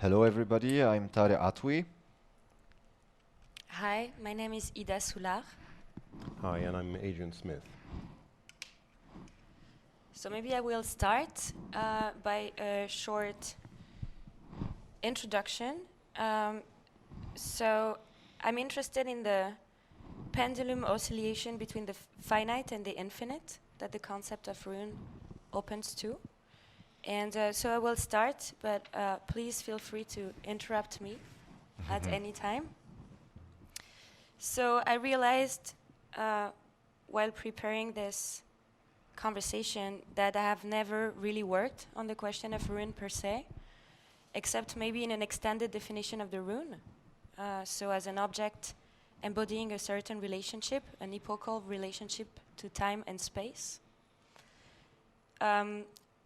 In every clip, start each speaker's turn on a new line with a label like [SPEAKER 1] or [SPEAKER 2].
[SPEAKER 1] Hello everybody, I'm Tarek Atoui.
[SPEAKER 2] Hi, my name is Ida Soulard.
[SPEAKER 3] Hi, and I'm Adrien Smith.
[SPEAKER 2] So maybe I will start by a short introduction. So I'm interested in the pendulum oscillation between the finite and the infinite that the concept of rune opens to. And so I will start, but please feel free to interrupt me at any time. So I realized while preparing this conversation that I have never really worked on the question of rune per se, except maybe in an extended definition of the rune. So as an object embodying a certain relationship, an epochal relationship to time and space.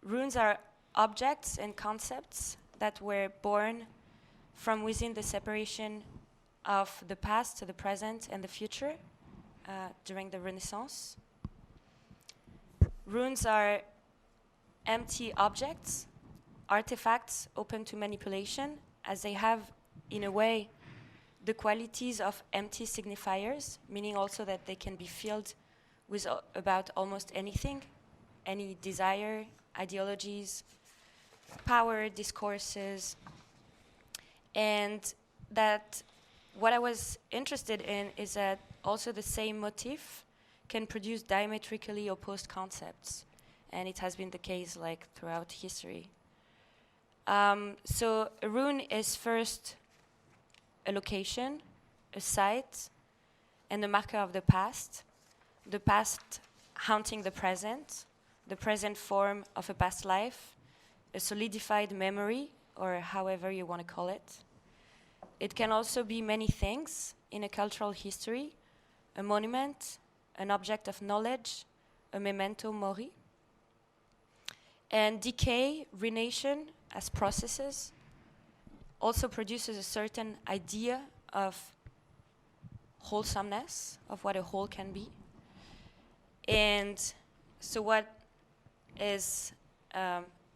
[SPEAKER 2] Runes are objects and concepts that were born from within the separation of the past, the present, and the future during the Renaissance. Runes are empty objects, artifacts open to manipulation, as they have, in a way, the qualities of empty signifiers, meaning also that they can be filled with about almost anything, any desire, ideologies, power, discourses, and that what I was interested in is that also the same motif can produce diametrically opposed concepts, and it has been the case like throughout history. So a rune is first a location, a site, and a marker of the past haunting the present form of a past life, a solidified memory, or however you want to call it. It can also be many things in a cultural history, a monument, an object of knowledge, a memento mori. And decay, renation, as processes, also produces a certain idea of wholesomeness, of what a whole can be. And so what is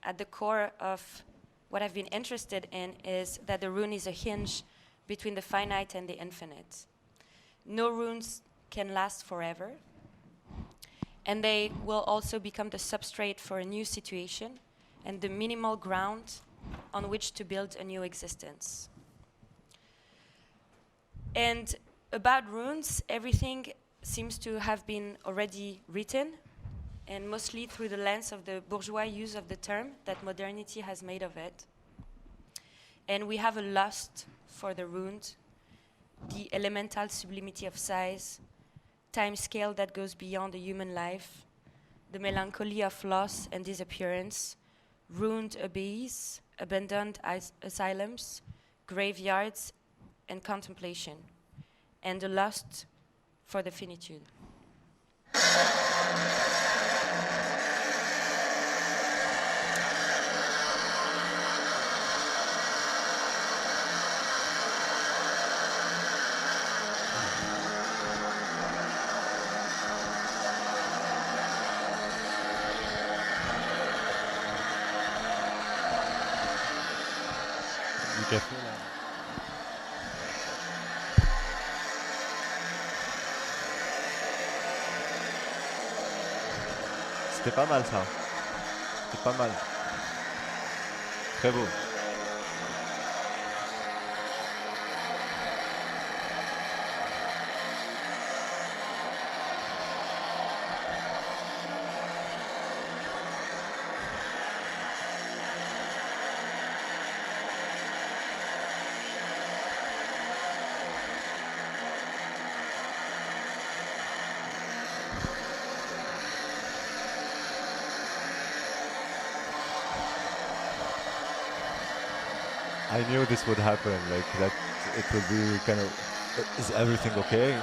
[SPEAKER 2] at the core of what I've been interested in is that the rune is a hinge between the finite and the infinite. No runes can last forever, and they will also become the substrate for a new situation and the minimal ground on which to build a new existence. And about runes, everything seems to have been already written, and mostly through the lens of the bourgeois use of the term that modernity has made of it. And we have a lust for the runes, the elemental sublimity of size, time scale that goes beyond the human life, the melancholy of loss and disappearance, ruined abbeys, abandoned asylums, graveyards, and contemplation, and the lust for the finitude.
[SPEAKER 1] Café là. C'était pas mal ça. C'était pas mal. Très beau. I knew this would happen, like that it would be kind of, is everything okay?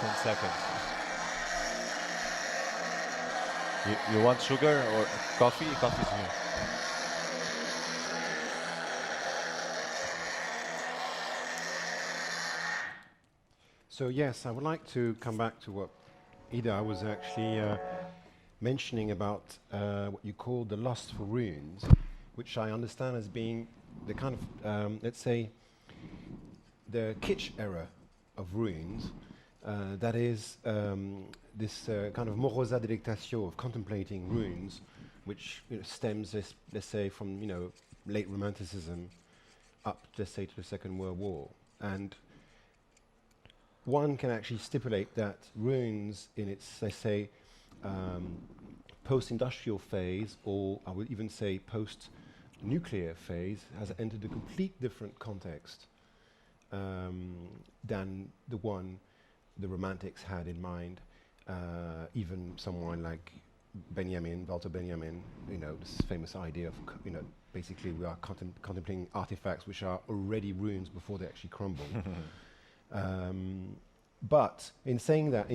[SPEAKER 1] 10 seconds. You want sugar or coffee? Coffee's here.
[SPEAKER 3] So yes, I would like to come back to what Ida was actually mentioning about what you call the lust for runes, which I understand as being the kind of, let's say, the kitsch era of runes. That is this kind of morosa delectatio of contemplating runes, which stems, let's say, from late Romanticism up, let's say, to the Second World War. And one can actually stipulate that runes in its, let's say, post-industrial phase, or I would even say post-nuclear phase, has entered a complete different context than the one the Romantics had in mind. Even someone like Walter Benjamin, this famous idea of, basically we are contemplating artifacts which are already ruins before they actually crumble. But in saying that,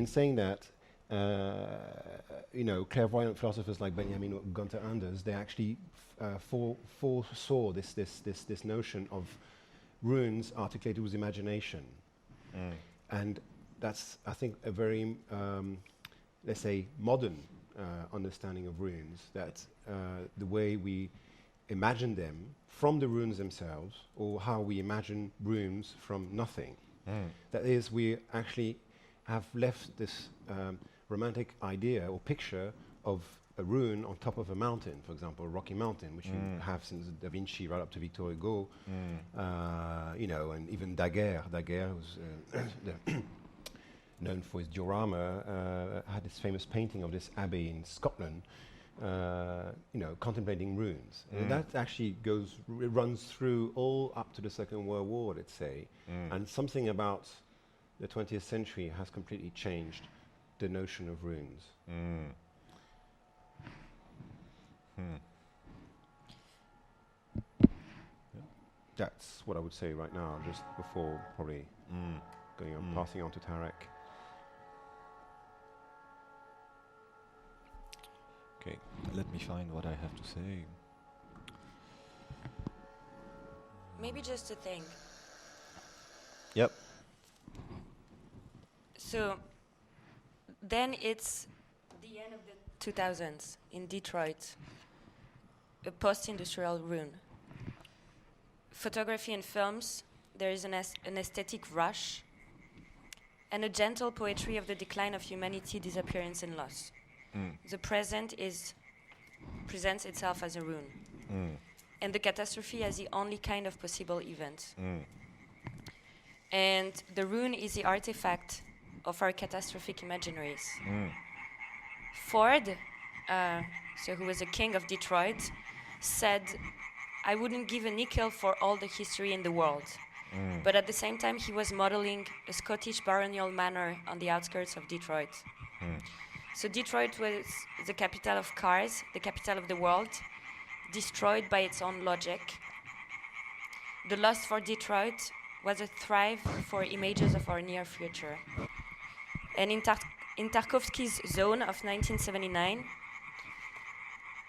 [SPEAKER 3] clairvoyant philosophers like Benjamin or Gunther Anders, they actually foresaw this notion of runes articulated with imagination. And that's, I think, a very, let's say, modern understanding of runes, that the way we imagine them from the runes themselves, or how we imagine runes from nothing. That is, we actually have left this romantic idea or picture of a rune on top of a mountain, for example, a rocky mountain, which you have since Da Vinci right up to Victor Hugo, and even Daguerre. Daguerre was known for his diorama, had this famous painting of this abbey in Scotland, contemplating runes. And that actually runs through all up to the Second World War, let's say. And something about the 20th century has completely changed the notion of runes. That's what I would say right now, just before probably going on, passing on to Tarek.
[SPEAKER 1] Okay, let me find what I have to say.
[SPEAKER 2] Maybe just a thing.
[SPEAKER 1] Yep.
[SPEAKER 2] So then it's the end of the 2000s in Detroit, a post-industrial rune. Photography and films, there is an aesthetic rush and a gentle poetry of the decline of humanity, disappearance and loss. The present presents itself as a rune, and the catastrophe as the only kind of possible event. And the rune is the artifact of our catastrophic imaginaries. Ford, who was a king of Detroit, said, "I wouldn't give a nickel for all the history in the world." But at the same time, he was modeling a Scottish baronial manor on the outskirts of Detroit. So Detroit was the capital of cars, the capital of the world, destroyed by its own logic. The lust for Detroit was a thrive for images of our near future. And in Tarkovsky's Zone of 1979,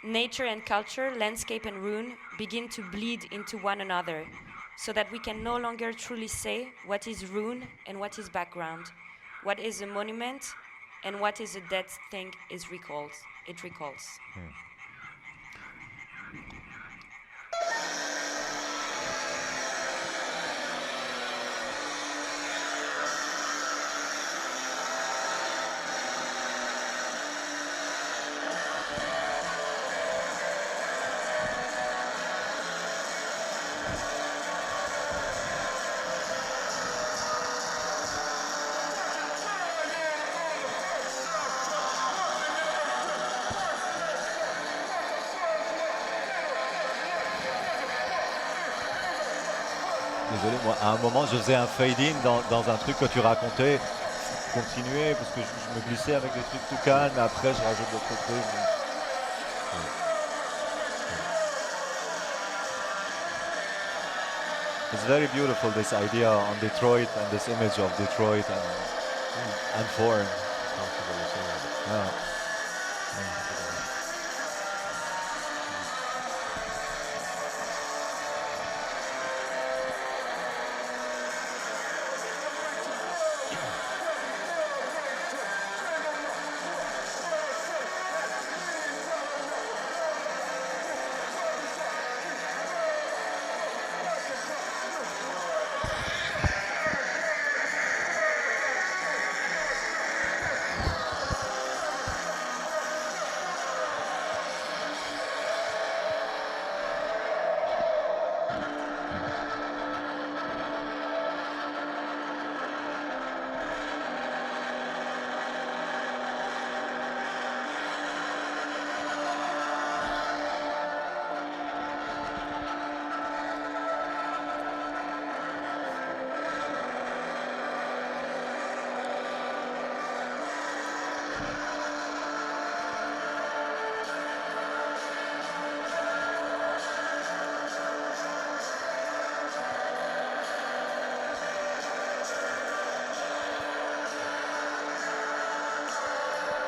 [SPEAKER 2] nature and culture, landscape and rune begin to bleed into one another, so that we can no longer truly say what is rune and what is background, what is a monument and what is a dead thing it recalls.
[SPEAKER 1] Désolé, moi, à un moment, je faisais un fade-in dans un truc que tu racontais. Continuer, parce que je me glissais avec des trucs tout calmes, et après, je rajoute d'autres trucs. It's very beautiful, this idea on Detroit and this image of Detroit. And And foreign.
[SPEAKER 3] Comfortable as well.
[SPEAKER 1] Yeah.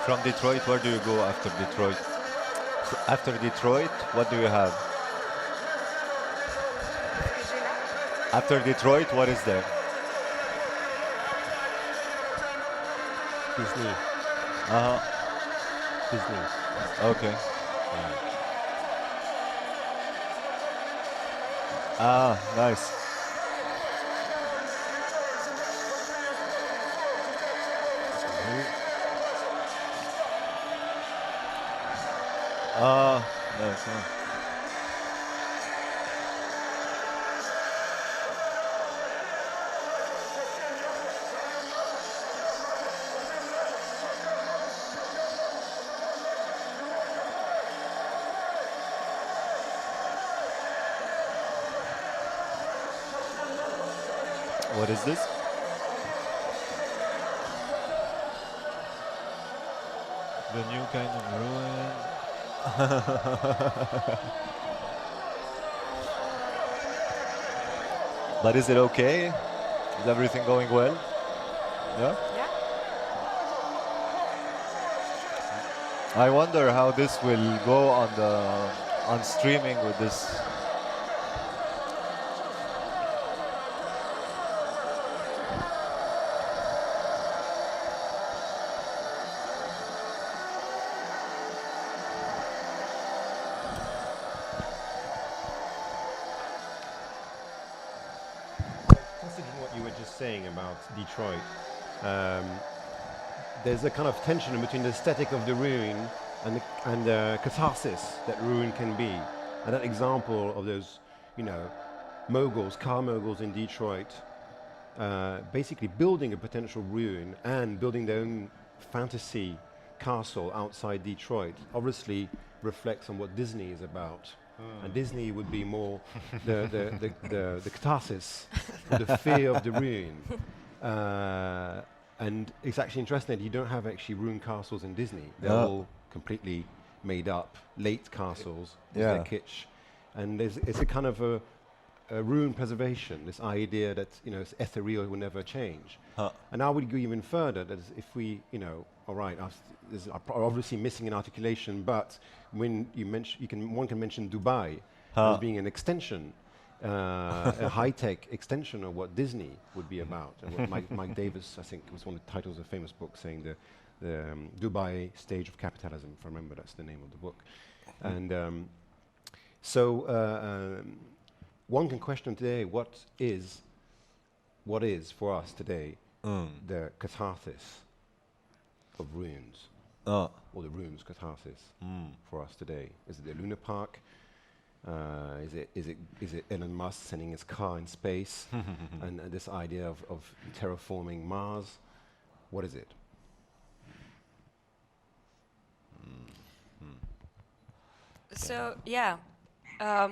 [SPEAKER 1] From Detroit, where do you go after Detroit? After Detroit, what do you have? After Detroit, what is there?
[SPEAKER 3] Disney.
[SPEAKER 1] Uh-huh.
[SPEAKER 3] Disney.
[SPEAKER 1] Okay. Ah, nice. Ah, nice. Yeah. What is this? The new kind of ruin. But is it okay? Is everything going well? Yeah?
[SPEAKER 2] Yeah.
[SPEAKER 1] I wonder how this will go on streaming with this.
[SPEAKER 3] Considering what you were just saying about Detroit, there's a kind of tension between the aesthetic of the ruin and the catharsis that ruin can be. And that example of those, moguls, car moguls in Detroit, basically building a potential ruin and building their own fantasy castle outside Detroit, obviously reflects on what Disney is about. And Disney would be more the catharsis, the fear of the ruin. And it's actually interesting that you don't have actually ruined castles in Disney. They're all completely made up, late castles with their kitsch. And it's a kind of a ruin preservation, this idea that it's ethereal, will never change. And I would go even further, that if we, all right, this is obviously missing an articulation, but when you mention, one can mention Dubai as being an extension, a high-tech extension of what Disney would be about. And what Mike Davis, I think, was one of the titles of a famous book saying the Dubai stage of capitalism, if I remember, that's the name of the book. And one can question today what is for us today the catharsis of ruins, or the ruins catharsis for us today. Is it the Luna Park? Is it Elon Musk sending his car in space and this idea of terraforming Mars? What is it?
[SPEAKER 2] So yeah, I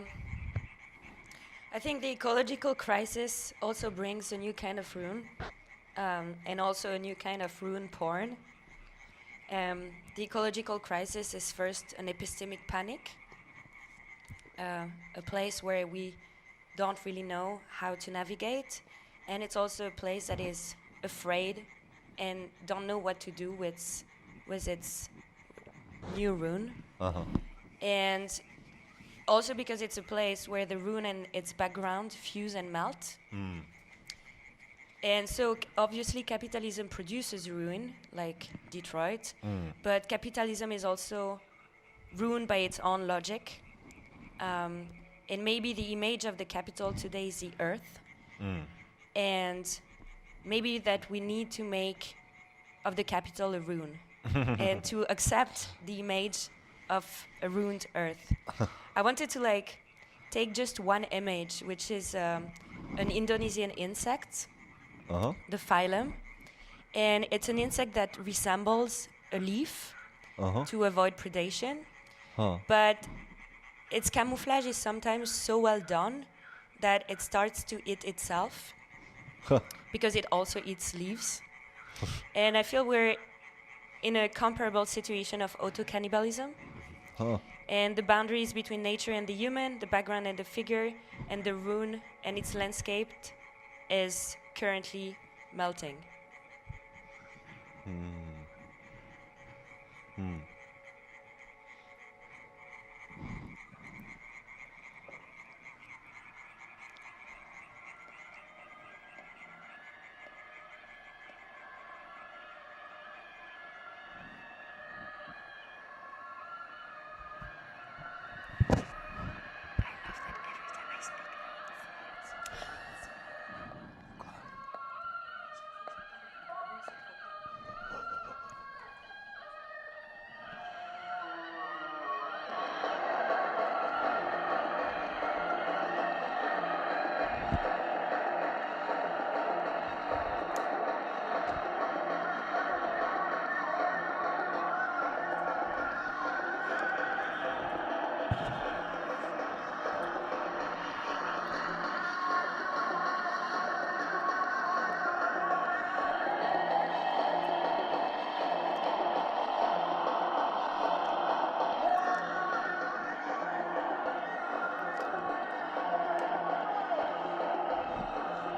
[SPEAKER 2] think the ecological crisis also brings a new kind of ruin, and also a new kind of ruin porn. The ecological crisis is first an epistemic panic, a place where we don't really know how to navigate, and it's also a place that is afraid and don't know what to do with its new rune. And also because it's a place where the rune and its background fuse and melt. And so obviously capitalism produces ruin, like Detroit, but capitalism is also ruined by its own logic. And maybe the image of the capital today is the earth. And maybe that we need to make of the capital a rune and to accept the image of a ruined earth. I wanted to like take just one image, which is an Indonesian insect, the phylum. And it's an insect that resembles a leaf to avoid predation. But its camouflage is sometimes so well done that it starts to eat itself because it also eats leaves. And I feel we're in a comparable situation of auto-cannibalism. And the boundaries between nature and the human, the background and the figure, and the rune and its landscape is currently melting.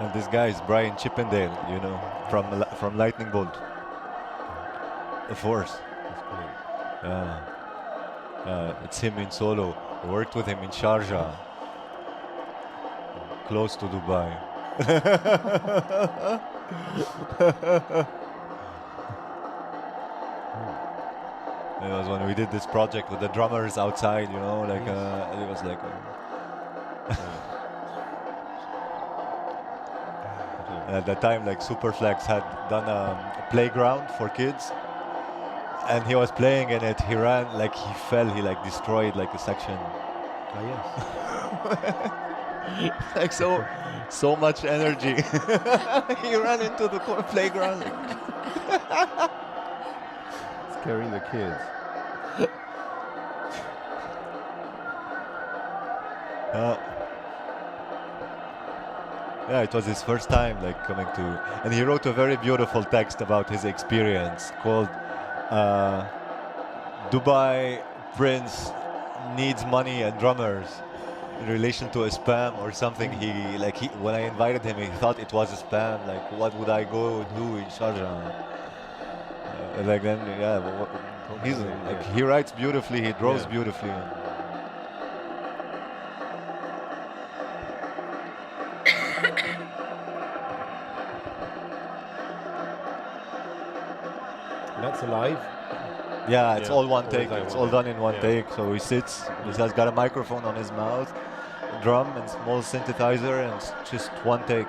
[SPEAKER 1] And this guy is Brian Chippendale, you know, from Lightning Bolt. The Force. It's him in solo. I worked with him in Sharjah, close to Dubai. It was when we did this project with the drummers outside, you know, like it was like. At that time, like Superflex had done a playground for kids, and he was playing in it. He ran, like he fell, he like destroyed like a section. Like so much energy. He ran into the playground.
[SPEAKER 3] Scaring the kids.
[SPEAKER 1] Yeah, it was his first time like coming to, and he wrote a very beautiful text about his experience called Dubai Prince Needs Money and Drummers in relation to a spam or something. When I invited him, he thought it was a spam, like what would I go do in Sharjah? He writes beautifully, he draws beautifully.
[SPEAKER 3] That's alive.
[SPEAKER 1] Yeah, it's all one take. It's all done in one take. So he sits. He has got a microphone on his mouth, a drum and small synthesizer, and it's just one take.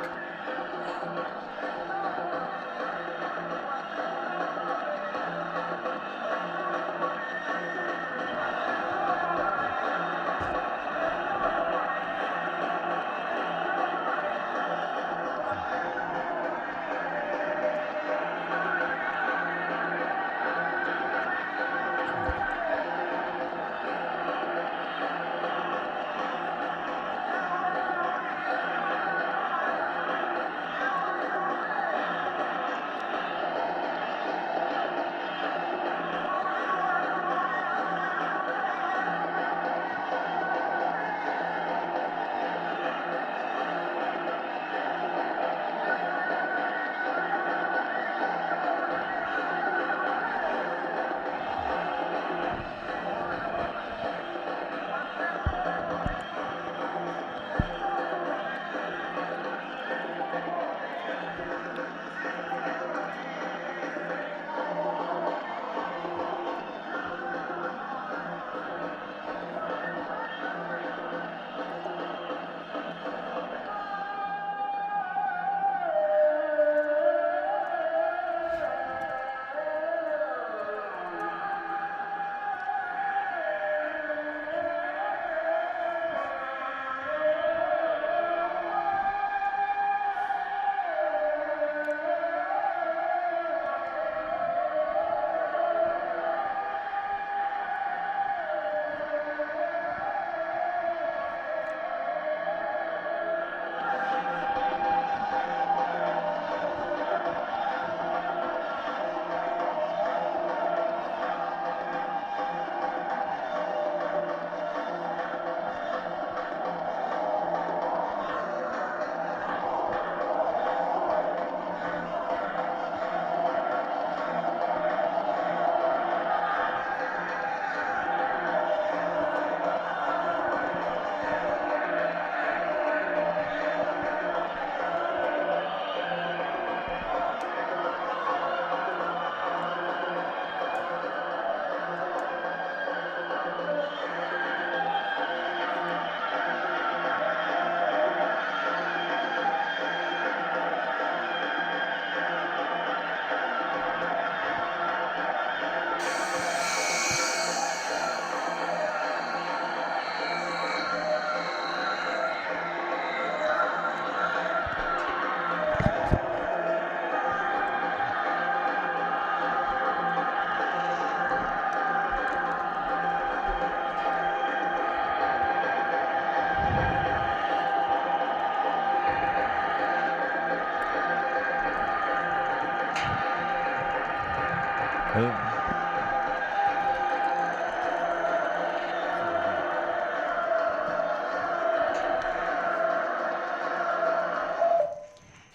[SPEAKER 3] So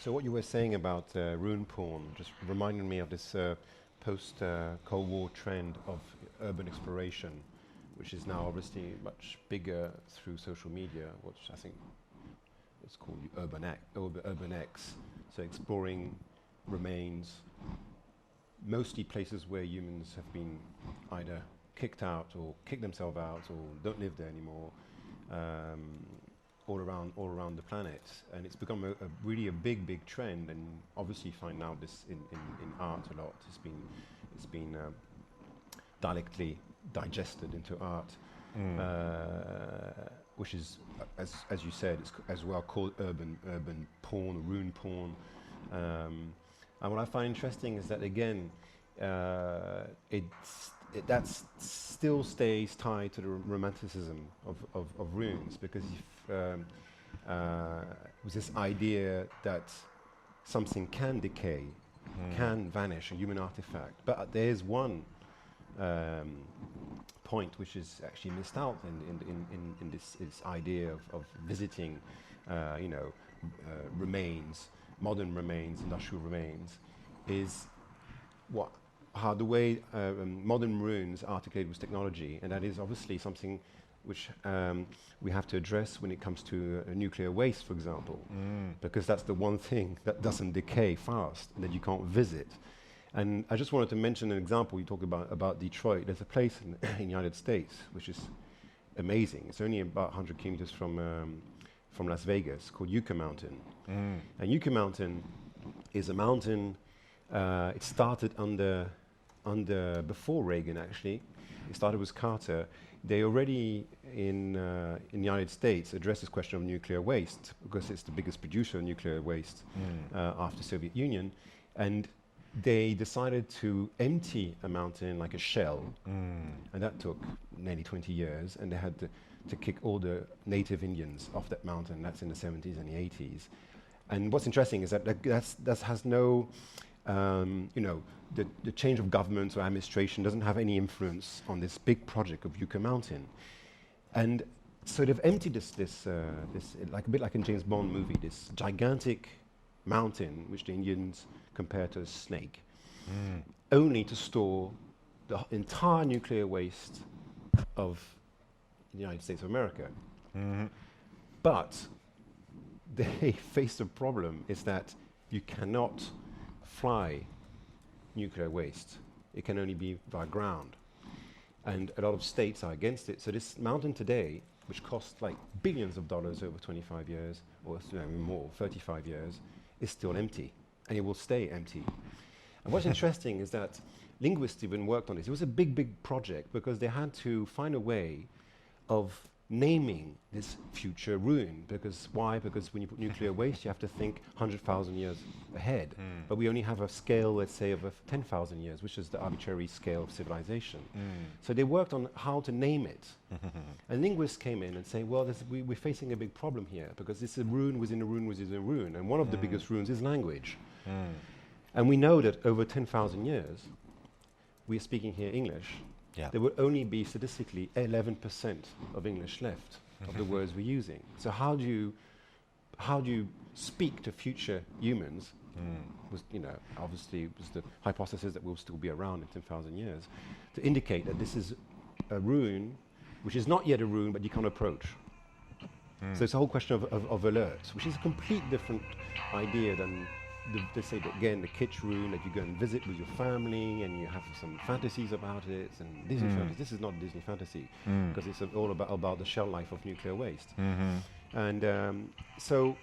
[SPEAKER 3] what you were saying about ruin porn just reminded me of this post-Cold War trend of urban exploration, which is now obviously much bigger through social media, which I think is called Urban X. So exploring remains, mostly places where humans have been either kicked out or kicked themselves out or don't live there anymore. All around the planet, and it's become a really a big trend. And obviously, you find now this in art a lot. It's been dialectically digested into art, which is, as you said, it's as well called urban porn, ruin porn. And what I find interesting is that again, that still stays tied to the romanticism of ruins, because with this idea that something can decay, can vanish, a human artifact. But there's one point which is actually missed out in this idea of visiting, remains, modern remains, industrial remains, is how the way modern ruins are articulated with technology, and that is obviously something which we have to address when it comes to nuclear waste, for example, because that's the one thing that doesn't decay fast and that you can't visit. And I just wanted to mention an example. You talk about Detroit. There's a place in the United States which is amazing. It's only about 100 kilometers from Las Vegas, called Yucca Mountain. And Yucca Mountain is a mountain. It started before Reagan, actually. It started with Carter. They already in the United States addressed this question of nuclear waste, because it's the biggest producer of nuclear waste after Soviet Union, and they decided to empty a mountain like a shell, and that took nearly 20 years, and they had to kick all the native Indians off that mountain. That's in the 70s and the 80s. And what's interesting is that that has no, the change of government or administration doesn't have any influence on this big project of Yucca Mountain. And so they've emptied this like a bit like in James Bond movie, this gigantic mountain which the Indians compare to a snake, only to store the entire nuclear waste of the United States of America. But they face a problem, is that you cannot fly nuclear waste. It can only be by ground. And a lot of states are against it. So this mountain today, which costs like billions of dollars over 25 years, or more, 35 years, is still empty. And it will stay empty. And what's interesting is that linguists even worked on this. It was a big project, because they had to find a way of naming this future ruin. Because why? Because when you put nuclear waste, you have to think 100,000 years ahead. But we only have a scale, let's say, of 10,000 years, which is the arbitrary scale of civilization. So they worked on how to name it. And linguists came in and say, well, we're facing a big problem here, because it's a ruin within a ruin within a ruin. And one of the biggest ruins is language. And we know that over 10,000 years, we are speaking here English. There will only be statistically 11% of English left of the words we're using. So how do you speak to future humans? Obviously it was the hypothesis that we'll still be around in 10,000 years, to indicate that this is a ruin, which is not yet a ruin, but you can't approach. So it's a whole question of alerts, which is a complete different idea than they say that, again, the kitsch ruin that you go and visit with your family and you have some fantasies about it, and Disney fantasy. This is not Disney fantasy, because it's all about the shell life of nuclear waste. And so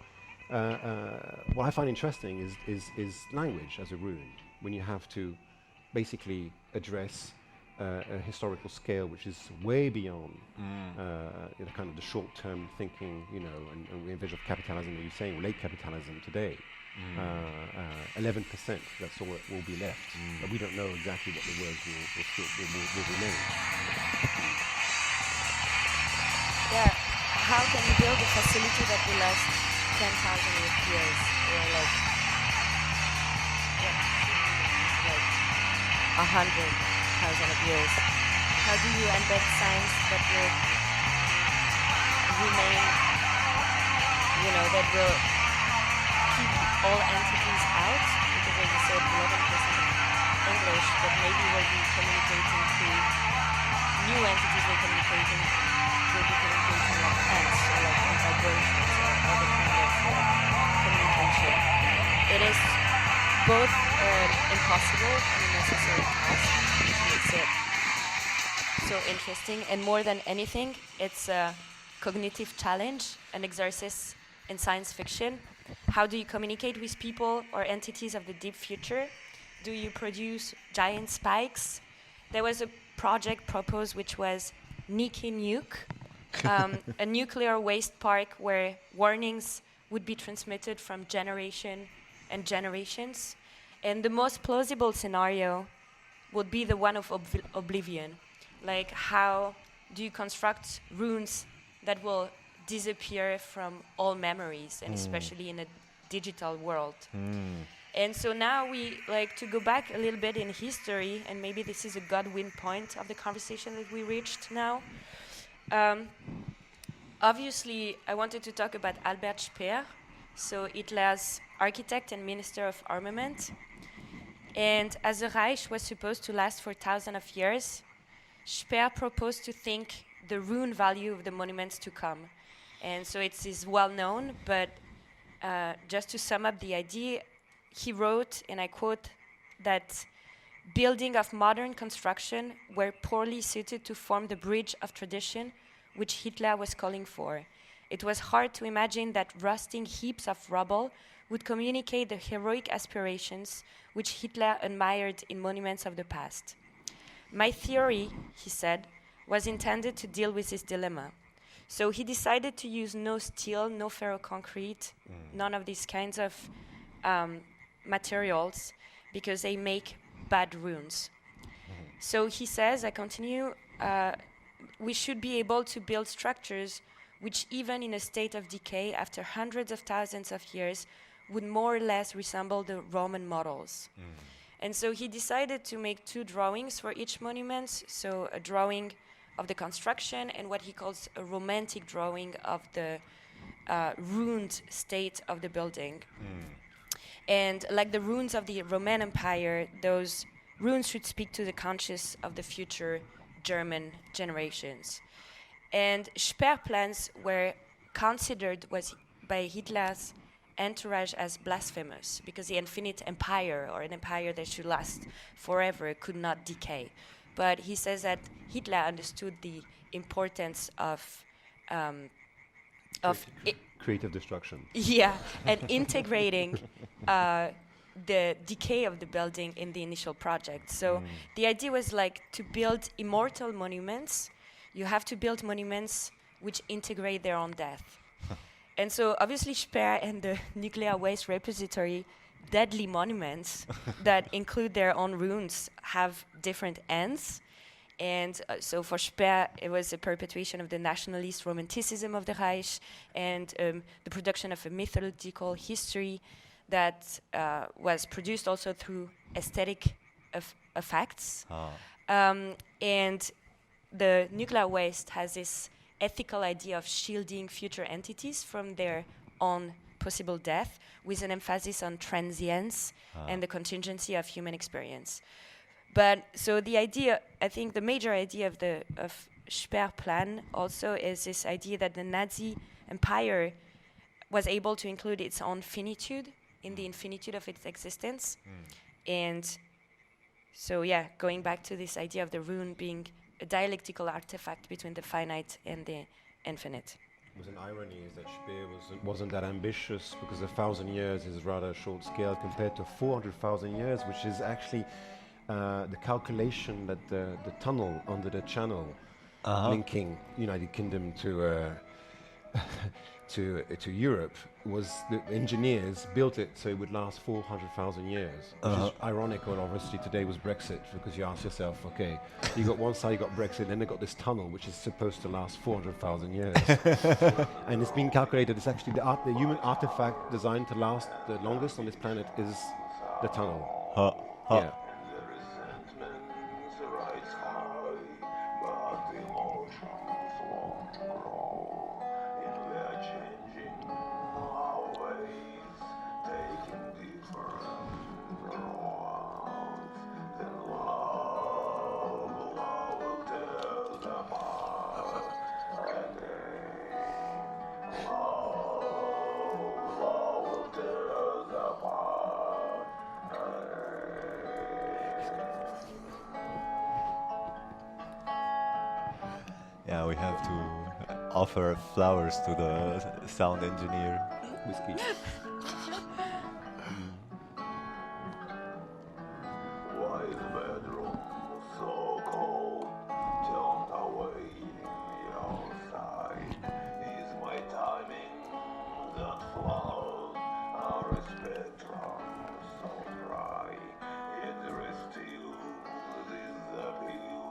[SPEAKER 3] what I find interesting is language as a ruin, when you have to basically address a historical scale which is way beyond kind of the short-term thinking, and we envision of capitalism, that you're saying, late capitalism today. 11%, that's all that will be left. But we don't know exactly what the words will remain.
[SPEAKER 2] Yeah, how can you build a facility that will last 10,000 years? Or like 100,000 of years. How do you embed science that will remain, that will keep all entities out? Because as you said, 11% English, but maybe we'll be communicating to new entities will be communicating like ants or like vibrations or other kind of communication. It is both impossible and a necessary task, which makes it so interesting. And more than anything, it's a cognitive challenge, an exercise in science fiction. How do you communicate with people or entities of the deep future? Do you produce giant spikes? There was a project proposed which was Niki Nuke, a nuclear waste park where warnings would be transmitted from generation and generations. And the most plausible scenario would be the one of oblivion. Like, how do you construct runes that will disappear from all memories, and especially in a digital world? And so now we like to go back a little bit in history, and maybe this is a Godwin point of the conversation that we reached now. Obviously, I wanted to talk about Albert Speer, so Hitler's architect and minister of armament. And as the Reich was supposed to last for thousands of years, Speer proposed to think the rune value of the monuments to come. And so it is well known, but just to sum up the idea, he wrote, and I quote, that building of modern construction were poorly suited to form the bridge of tradition which Hitler was calling for. It was hard to imagine that rusting heaps of rubble would communicate the heroic aspirations which Hitler admired in monuments of the past. My theory, he said, was intended to deal with this dilemma. So he decided to use no steel, no ferroconcrete, none of these kinds of materials, because they make bad runes. So he says, I continue, we should be able to build structures which, even in a state of decay after hundreds of thousands of years, would more or less resemble the Roman models. And so he decided to make two drawings for each monument, so a drawing of the construction and what he calls a romantic drawing of the ruined state of the building. And like the ruins of the Roman Empire, those ruins should speak to the conscience of the future German generations. And Speer plans were considered by Hitler's entourage as blasphemous, because the infinite empire, or an empire that should last forever, could not decay. But he says that Hitler understood the importance of
[SPEAKER 3] creative destruction.
[SPEAKER 2] Yeah, and integrating the decay of the building in the initial project. So the idea was like to build immortal monuments. You have to build monuments which integrate their own death. And so obviously Speer and the Nuclear Waste Repository, deadly monuments that include their own runes, have different ends. And so for Speer, it was a perpetuation of the nationalist romanticism of the Reich and the production of a mythological history that was produced also through aesthetic effects. And the nuclear waste has this ethical idea of shielding future entities from their own possible death, with an emphasis on transience and the contingency of human experience. But so the idea, I think the major idea of Speer plan also is this idea that the Nazi empire was able to include its own finitude in the infinitude of its existence. And so yeah, going back to this idea of the rune being a dialectical artifact between the finite and the infinite.
[SPEAKER 3] It was an irony is that Speer wasn't that ambitious, because 1,000 years is rather short scale compared to 400,000 years, which is actually the calculation that the tunnel under the channel linking United Kingdom to to Europe, was the engineers built it so it would last 400,000 years, which is ironic. Well, obviously today was Brexit, because you ask yourself, okay, you got one side, you got Brexit, then they got this tunnel which is supposed to last 400,000 years. And it's been calculated, it's actually the human artifact designed to last the longest on this planet is the tunnel. Yeah.
[SPEAKER 1] Now we have to offer flowers to the sound engineer.
[SPEAKER 3] Whiskey.
[SPEAKER 4] Why is the bedroom so cold? Don't away the outside. Is my timing that flows? Our spectrum so dry. Is there still this appeal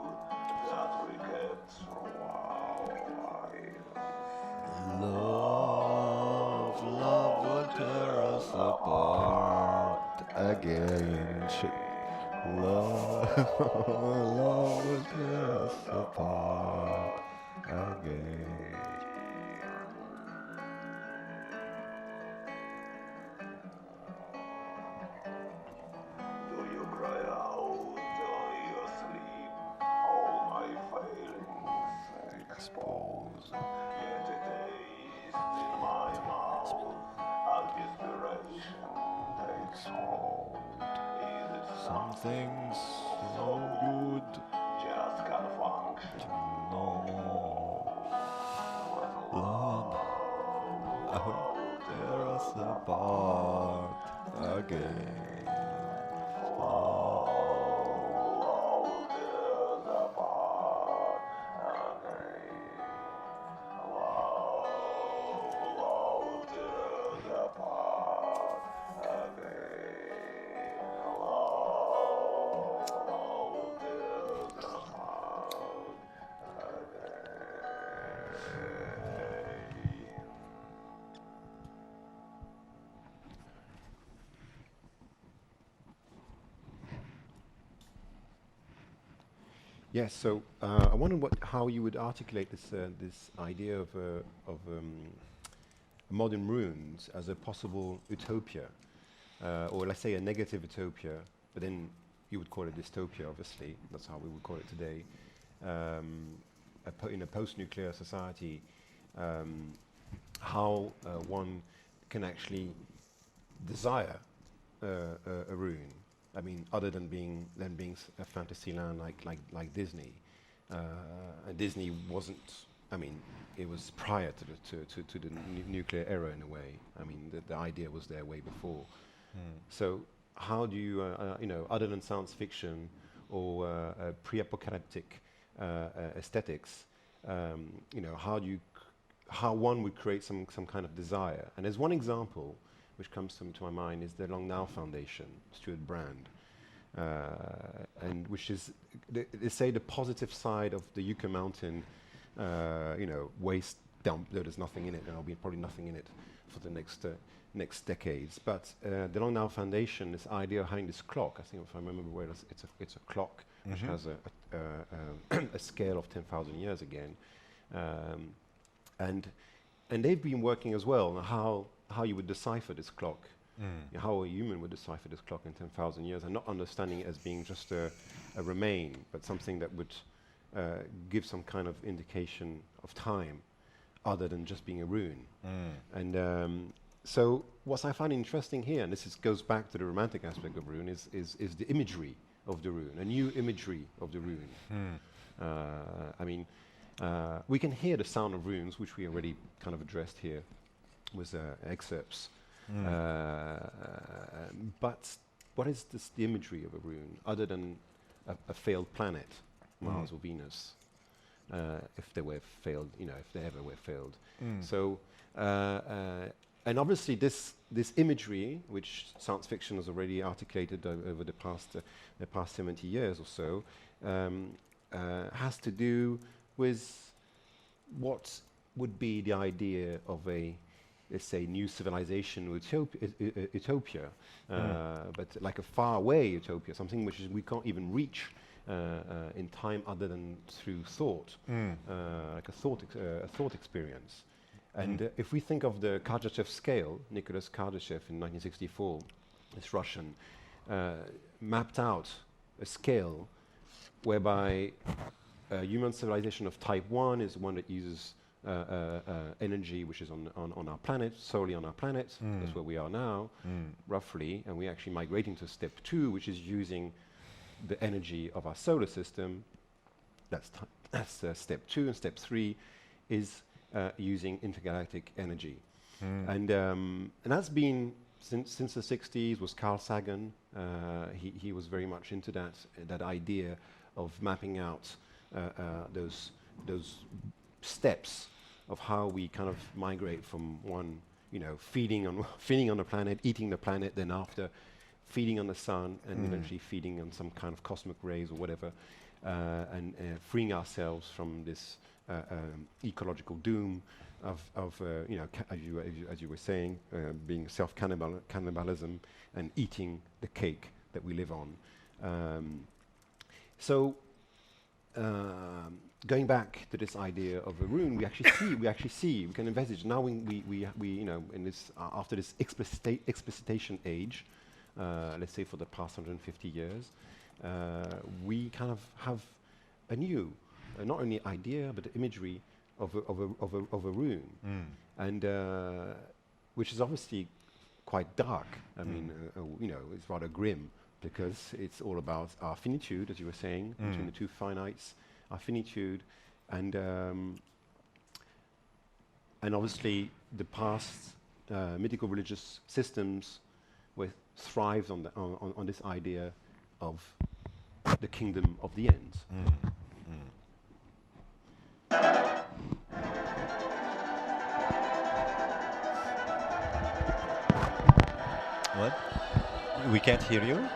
[SPEAKER 4] that we kept through our lives?
[SPEAKER 1] Love, love will tear us apart again. Love, love will tear us apart again.
[SPEAKER 4] Do you cry out on your sleep? All my failings expose. Yet a taste in my mouth, and desperation takes hold. Is it
[SPEAKER 1] Something so good,
[SPEAKER 4] just can't function
[SPEAKER 1] no more.
[SPEAKER 4] with
[SPEAKER 1] Love, I will tear us apart again.
[SPEAKER 3] Yes. So I wonder how you would articulate this idea of modern ruins as a possible utopia, or let's say a negative utopia, but then you would call it dystopia. Obviously, that's how we would call it today. In a post-nuclear society, how one can actually desire a ruin. I mean, other than being a fantasy land like Disney. And Disney wasn't. I mean, it was prior to the nuclear era in a way. I mean, the idea was there way before. So how do you, other than science fiction or pre-apocalyptic aesthetics, how one would create some kind of desire? And there's one example which comes to my mind is the Long Now Foundation, Stuart Brand, and which is they say the positive side of the Yucca Mountain, waste dump. There's nothing in it, and there'll be probably nothing in it for the next decades. But the Long Now Foundation, this idea of having this clock, I think if I remember well, it's a clock which has a scale of 10,000 years again, and they've been working as well on how you would decipher this clock, how a human would decipher this clock in 10,000 years, and not understanding it as being just a remain, but something that would give some kind of indication of time, other than just being a rune. And so what I find interesting here, and goes back to the romantic aspect of rune, is the imagery of the rune, a new imagery of the rune. I mean, we can hear the sound of runes, which we already kind of addressed here with excerpts. But what is the imagery of a rune, other than a failed planet, Mars or Venus, if they were failed, if they ever were failed. So, and obviously this imagery, which science fiction has already articulated over the past 70 years or so, has to do with what would be the idea of a, let's say, new civilization utopia, but like a far away utopia, something which we can't even reach in time other than through thought, like a thought experience. And if we think of the Kardashev scale, Nicholas Kardashev in 1964, this Russian, mapped out a scale whereby human civilization of type 1 is one that uses energy which is on our planet, solely on our planet. That's where we are now, roughly, and we're actually migrating to step 2, which is using the energy of our solar system. That's step 2, and step 3 is using intergalactic energy. And that's been since the 60s. Was Carl Sagan. He was very much into that idea of mapping out those steps of how we kind of migrate from one, feeding on the planet, eating the planet, then after feeding on the sun, and eventually feeding on some kind of cosmic rays or whatever, and freeing ourselves from this ecological doom of as you were saying, being cannibalism and eating the cake that we live on. Going back to this idea of a rune, we can envisage now. We in this after this explicitation age, let's say for the past 150 years, we kind of have a new, not only idea but imagery of a rune, and which is obviously quite dark. I mean, it's rather grim because it's all about our finitude, as you were saying, between the two finites, our finitude, and obviously the past mythical religious systems thrived on this idea of the kingdom of the ends.
[SPEAKER 1] What? We can't hear you?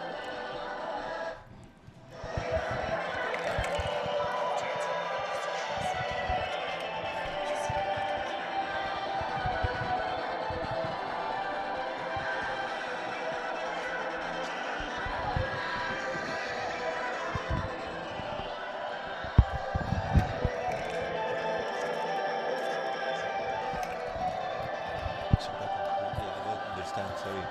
[SPEAKER 1] Sorry.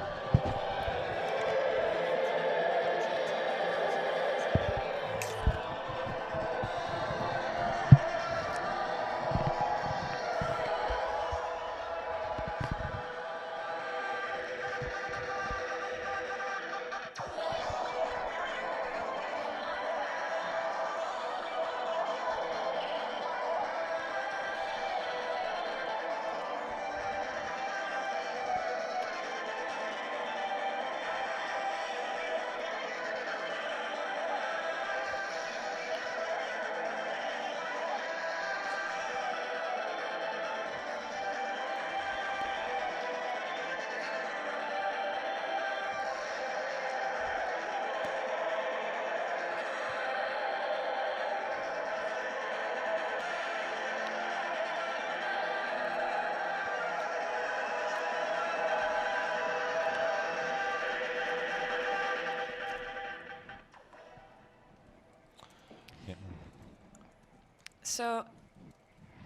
[SPEAKER 2] So,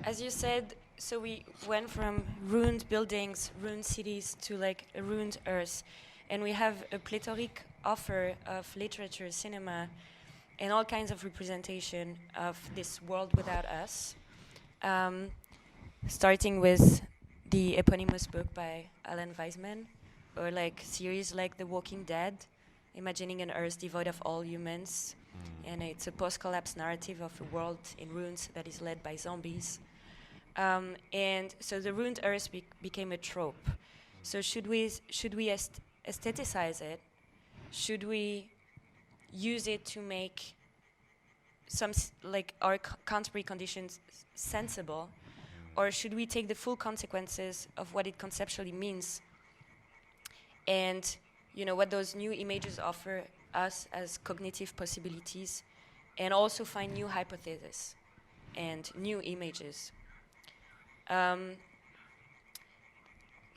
[SPEAKER 2] as you said, so we went from ruined buildings, ruined cities to like a ruined earth, and we have a plethoric offer of literature, cinema, and all kinds of representation of this world without us. Starting with the eponymous book by Alan Weisman, or like series like The Walking Dead, imagining an Earth devoid of all humans. And it's a post-collapse narrative of a world in ruins that is led by zombies. And so the ruined Earth became a trope. So should we aestheticize it? Should we use it to make some like our contemporary conditions sensible, or should we take the full consequences of what it conceptually means, and what those new images offer us as cognitive possibilities, and also find new hypotheses and new images.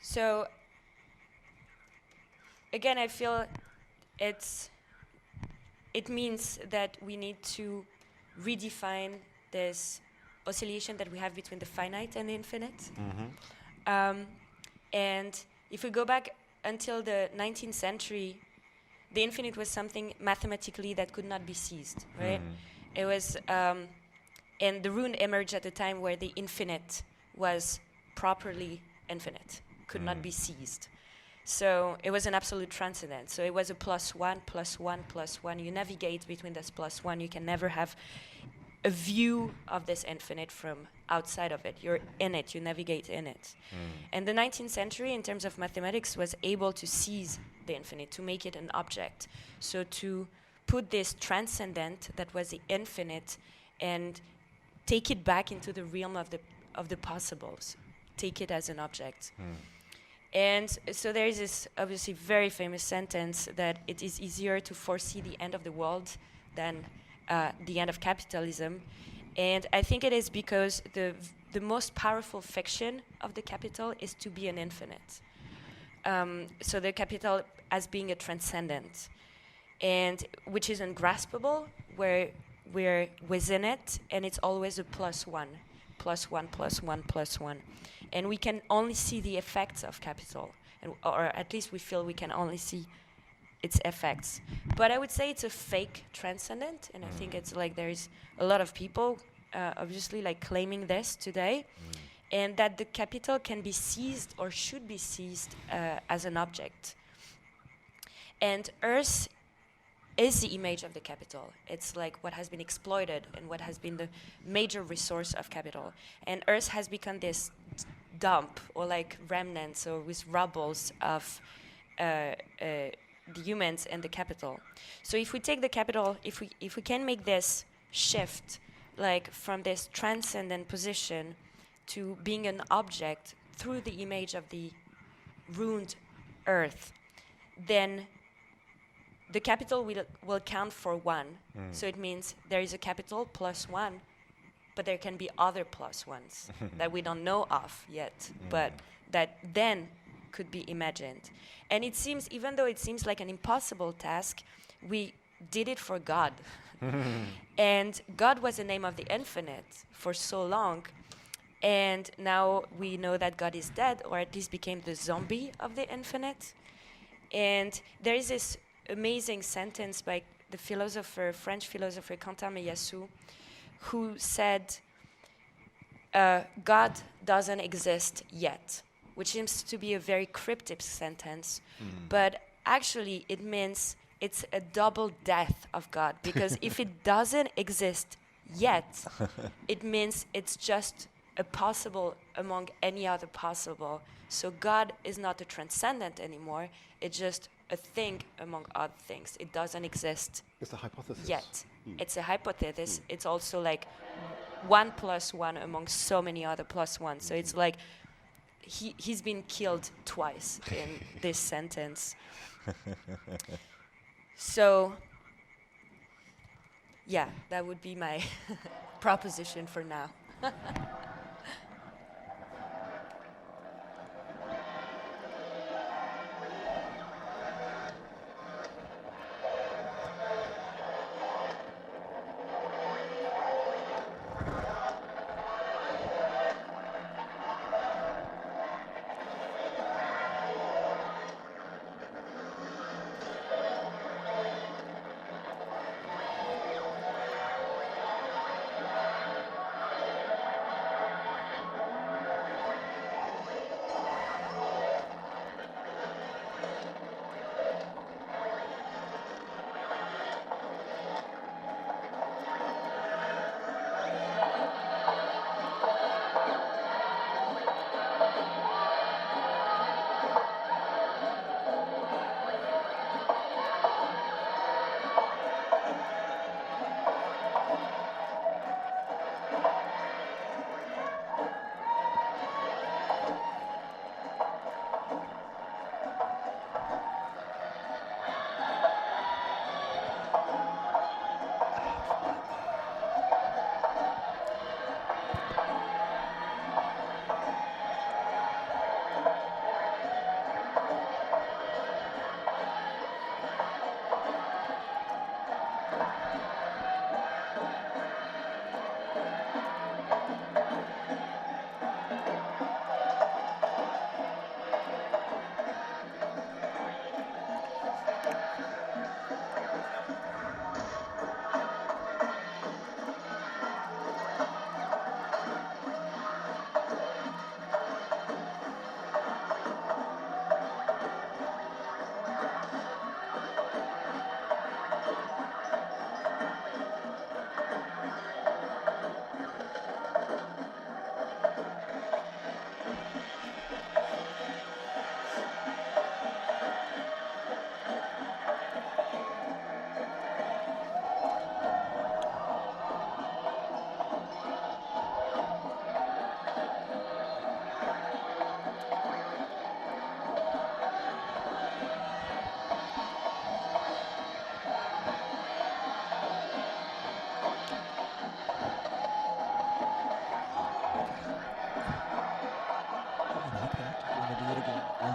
[SPEAKER 2] So again, I feel it means that we need to redefine this oscillation that we have between the finite and the infinite. And if we go back until the 19th century, the infinite was something mathematically that could not be seized, right? It was, and the rune emerged at a time where the infinite was properly infinite, could not be seized. So it was an absolute transcendence. So it was a +1, +1, +1. You navigate between this +1. You can never have a view of this infinite from outside of it. You're in it, you navigate in it. And the 19th century, in terms of mathematics, was able to seize the infinite, to make it an object. So to put this transcendent that was the infinite and take it back into the realm of the possibles, take it as an object. And so there is this obviously very famous sentence that it is easier to foresee the end of the world than the end of capitalism. And I think it is because the most powerful fiction of the capital is to be an infinite. So the capital as being a transcendent, and which is ungraspable, where we're within it, and it's always a plus one, plus one, plus one, plus one. And we can only see the effects of capital, or at least we feel we can only see its effects. But I would say it's a fake transcendent, and I think it's like there's a lot of people obviously like claiming this today, and that the capital can be seized or should be seized as an object. And Earth is the image of the capital. It's like what has been exploited and what has been the major resource of capital. And Earth has become this dump or like remnants or with rubbles of the humans and the capital. So if we take the capital, if we can make this shift, like from this transcendent position to being an object through the image of the ruined Earth, then the capital will count for one. So it means there is a capital plus one, but there can be other plus ones that we don't know of yet, but that then could be imagined. And it seems, even though it seems like an impossible task, we did it for God. And God was the name of the infinite for so long. And now we know that God is dead, or at least became the zombie of the infinite. And there is this amazing sentence by the French philosopher Quentin Meillassoux, who said, God doesn't exist yet, which seems to be a very cryptic sentence, but actually it means it's a double death of God, because if it doesn't exist yet, it means it's just a possible among any other possible. So God is not a transcendent anymore, it's just a thing among other things. It doesn't exist
[SPEAKER 3] It's a hypothesis.
[SPEAKER 2] yet. It's a hypothesis. It's also like 1 plus 1 among so many other plus 1. So it's like he's been killed twice in this sentence. So, yeah, that would be my proposition for now.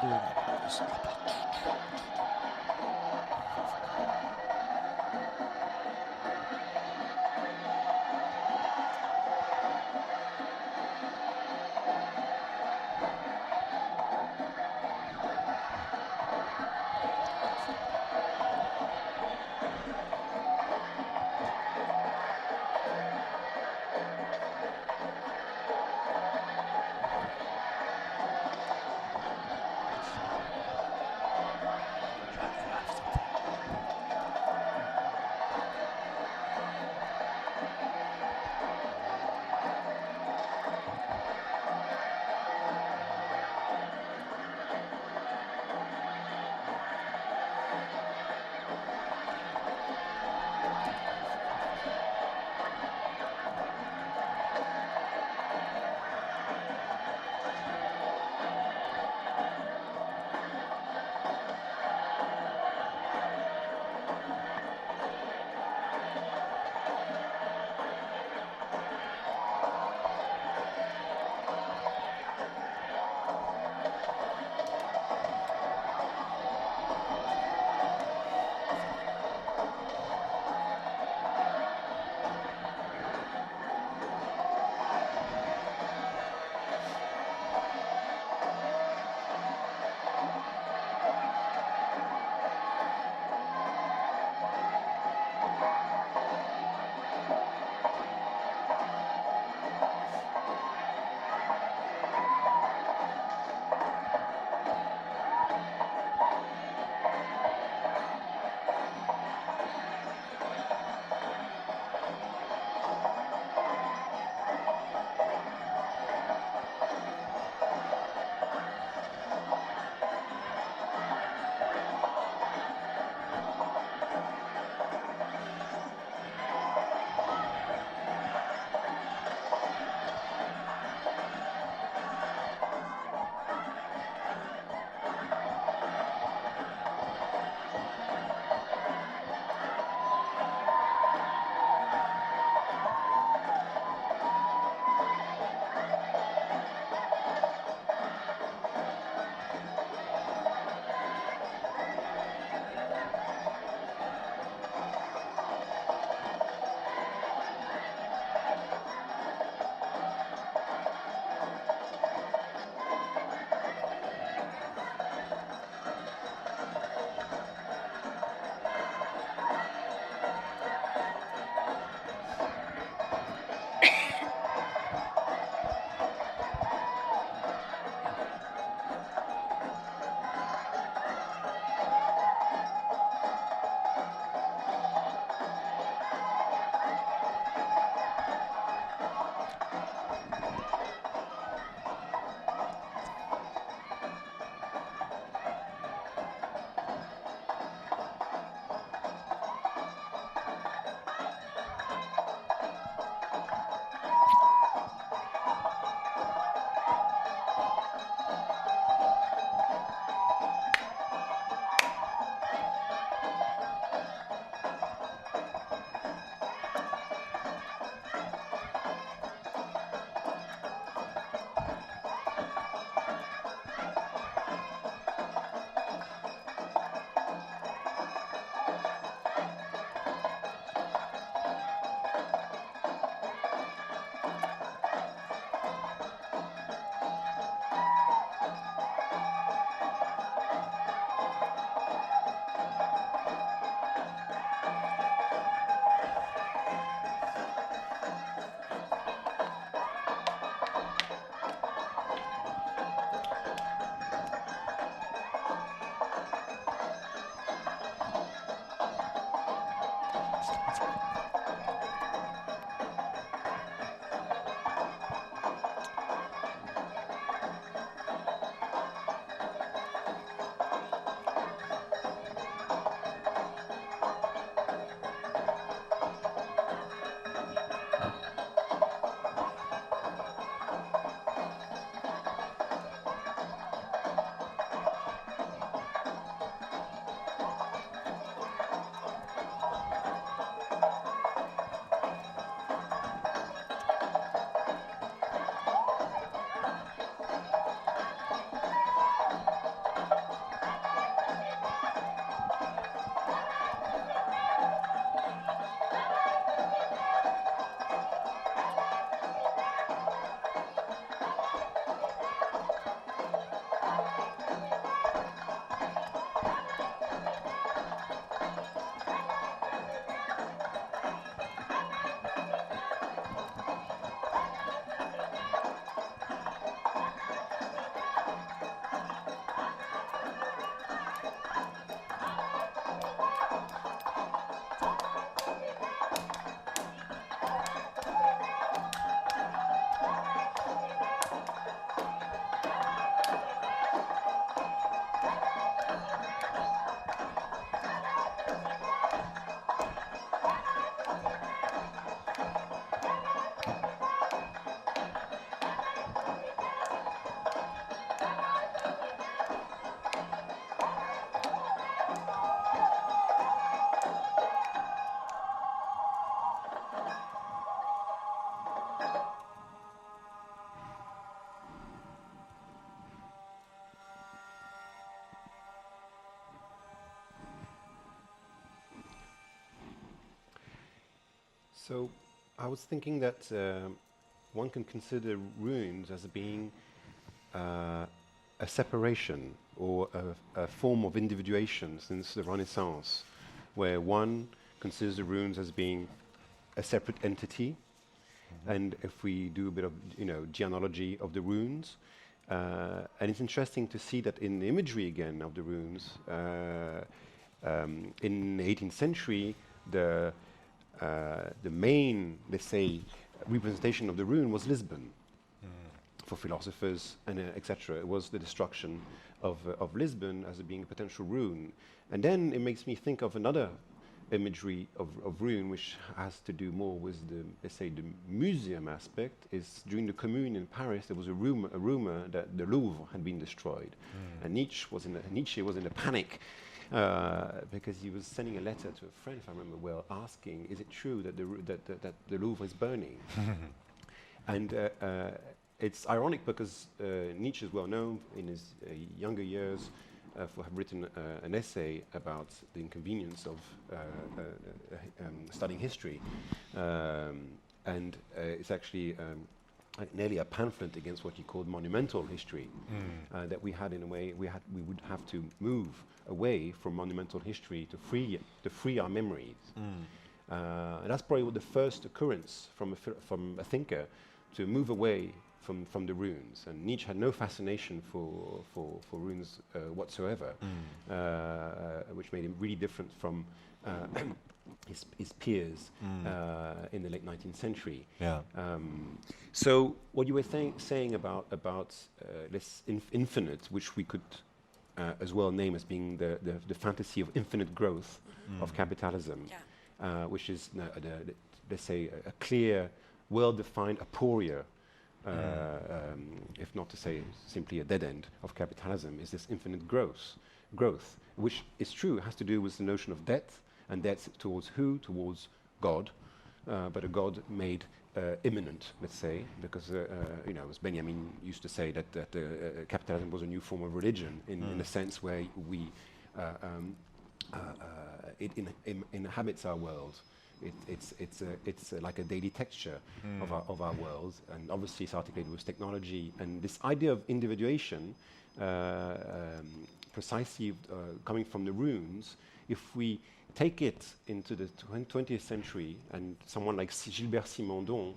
[SPEAKER 5] doing it.
[SPEAKER 3] So I was thinking that one can consider ruins as being a separation or a form of individuation since the Renaissance, where one considers the ruins as being a separate entity. And if we do a bit of genealogy of the runes, and it's interesting to see that in the imagery again of the runes, in the 18th century, the main, let's say, representation of the rune was Lisbon. For philosophers and etc. It was the destruction of Lisbon as being a potential rune. And then it makes me think of another imagery of rune, which has to do more with the, let's say, the museum aspect. Is during the Commune in Paris, there was a rumor that the Louvre had been destroyed, and Nietzsche was in a panic because he was sending a letter to a friend, if I remember well, asking, "Is it true that the Louvre is burning?" And it's ironic because Nietzsche is well known in his younger years for have written an essay about the inconvenience of studying history, and it's actually nearly a pamphlet against what he called monumental history. That we had, in a way, we would have to move away from monumental history to free our memories. And that's probably the first occurrence from a thinker to move away from the runes. And Nietzsche had no fascination for runes whatsoever, which made him really different from his peers in the late 19th century.
[SPEAKER 1] Yeah.
[SPEAKER 3] So what you were saying about this infinite, which we could as well name as being the fantasy of infinite growth of capitalism, which is let's say a clear, well-defined aporia, if not to say simply a dead end of capitalism, is this infinite growth, which is true, has to do with the notion of death, and death towards who? Towards God, but a God made imminent, let's say, because as Benjamin used to say, that capitalism was a new form of religion in a sense where it inhabits our world. It's like a daily texture of our world, and obviously it's articulated with technology. And this idea of individuation, precisely coming from the runes, if we take it into the 20th century, and someone like Gilbert Simondon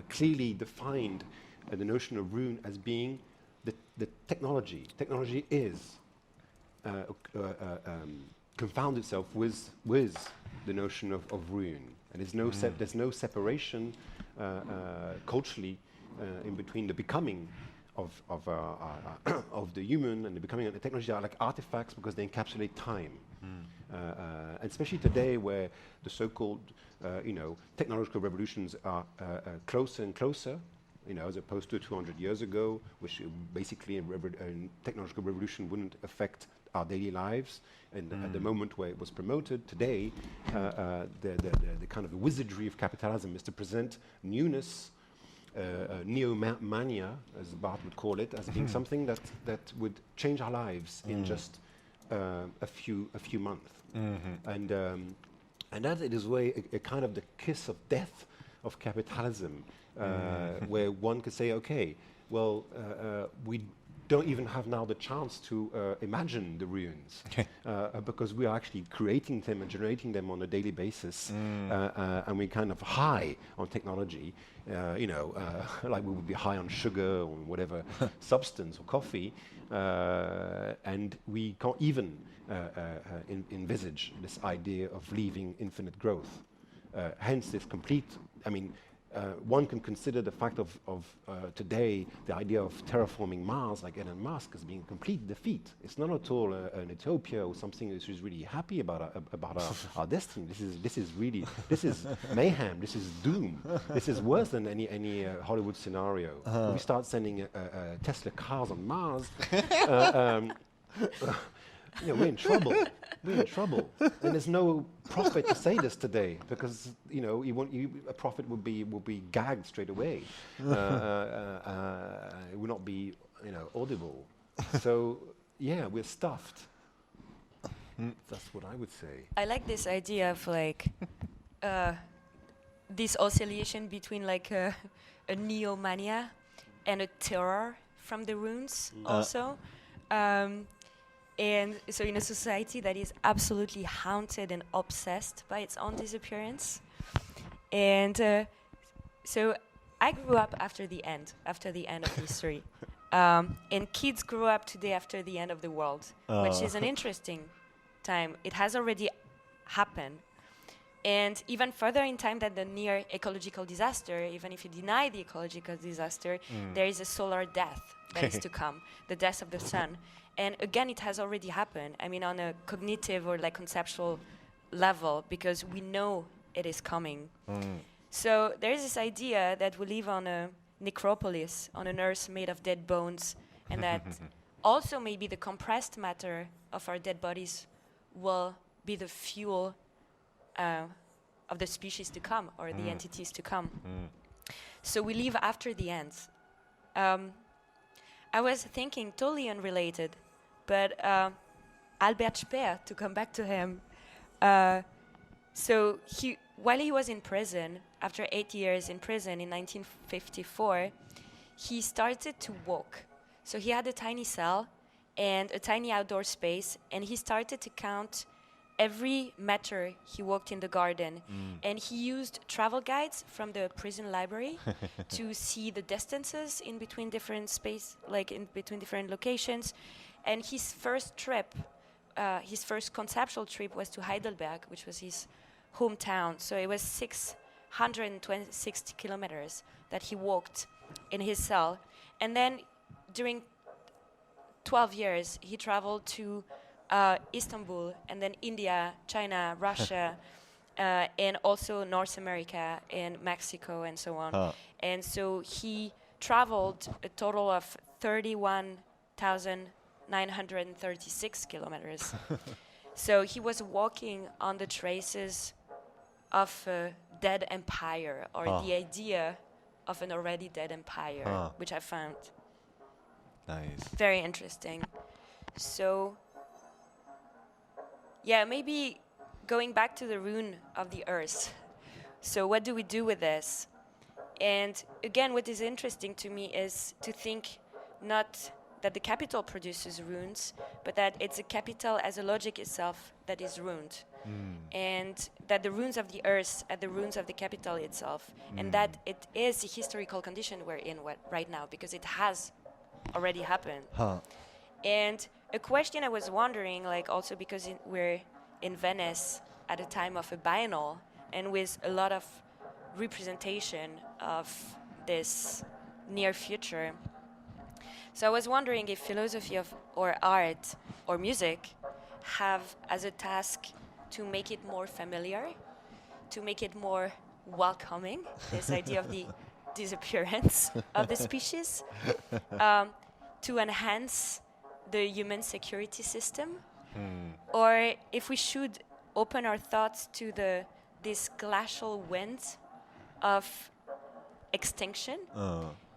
[SPEAKER 3] clearly defined the notion of rune as being the technology. Technology is confound itself with the notion of rune, and there's no separation culturally in between the becoming of the human and the becoming of the technology. Are like artifacts because they encapsulate time, and especially today where the so-called technological revolutions are closer and closer. As opposed to 200 years ago, which basically a technological revolution wouldn't affect our daily lives. And at the moment where it was promoted, today, the kind of wizardry of capitalism is to present newness, neo-mania, as Barth would call it, as being something that would change our lives in just a few months. And that is a kind of the kiss of death of capitalism, where one could say, okay, well, we don't even have now the chance to imagine the ruins, because we are actually creating them and generating them on a daily basis, and we're kind of high on technology, like we would be high on sugar or whatever substance or coffee, and we can't even envisage this idea of leaving infinite growth. Hence this complete, one can consider the fact of today, the idea of terraforming Mars, like Elon Musk, as being a complete defeat. It's not at all an utopia or something that is really happy about our destiny. This is mayhem. This is doom. This is worse than any Hollywood scenario. If we start sending Tesla cars on Mars, we're in trouble. We're in trouble. And there's no prophet to say this today, because a prophet would be gagged straight away. It would not be audible. So we're stuffed. That's what I would say.
[SPEAKER 2] I like this idea of this oscillation between like a neomania and a terror from the runes also. And so in a society that is absolutely haunted and obsessed by its own disappearance. And so I grew up after the end of history. And kids grew up today after the end of the world, which is an interesting time. It has already happened. And even further in time than the near ecological disaster, even if you deny the ecological disaster, there is a solar death that is to come, the death of the sun. And again, it has already happened. I mean, on a cognitive or like conceptual level, because we know it is coming. So there is this idea that we live on a necropolis, on an earth made of dead bones, and that also maybe the compressed matter of our dead bodies will be the fuel of the species to come, or the entities to come. So we live after the end. I was thinking, totally unrelated, but Albert Speer, to come back to him, so while he was in prison, after 8 years in prison in 1954, he started to walk. So he had a tiny cell and a tiny outdoor space, and he started to count every meter he walked in the garden. And he used travel guides from the prison library to see the distances in between different space, like in between different locations. And his first trip, his first conceptual trip was to Heidelberg, which was his hometown. So it was 626 kilometers that he walked in his cell. And then during 12 years, he traveled to Istanbul, and then India, China, Russia, and also North America and Mexico and so on. And so he traveled a total of 31,936 kilometers. So he was walking on the traces of a dead empire, or the idea of an already dead empire, which I found very interesting. So yeah, maybe going back to the rune of the earth. So what do we do with this? And again, what is interesting to me is to think not that the capital produces runes, but that it's a capital as a logic itself that is runed. And that the runes of the earth are the runes of the capital itself. And that it is the historical condition we're in right now, because it has already happened. And a question I was wondering, like also because we're in Venice at a time of a biennial and with a lot of representation of this near future. So I was wondering if philosophy or art or music have as a task to make it more familiar, to make it more welcoming, this idea of the disappearance of the species, to enhance the human security system, or if we should open our thoughts to this glacial wind of extinction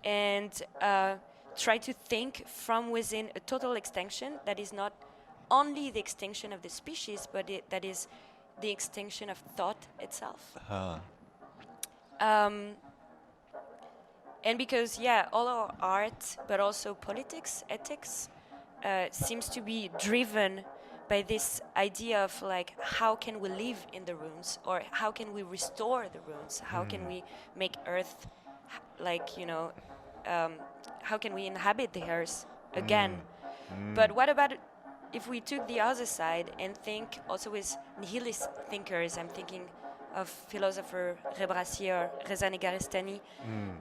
[SPEAKER 2] and try to think from within a total extinction that is not only the extinction of the species, but that is the extinction of thought itself. And because, all our art, but also politics, ethics, seems to be driven by this idea of like, how can we live in the ruins, or how can we restore the ruins? How can we make Earth, how can we inhabit the Earth again? But what about if we took the other side and think also with nihilist thinkers? I'm thinking of philosopher Rebrassy or Reza Negarestani,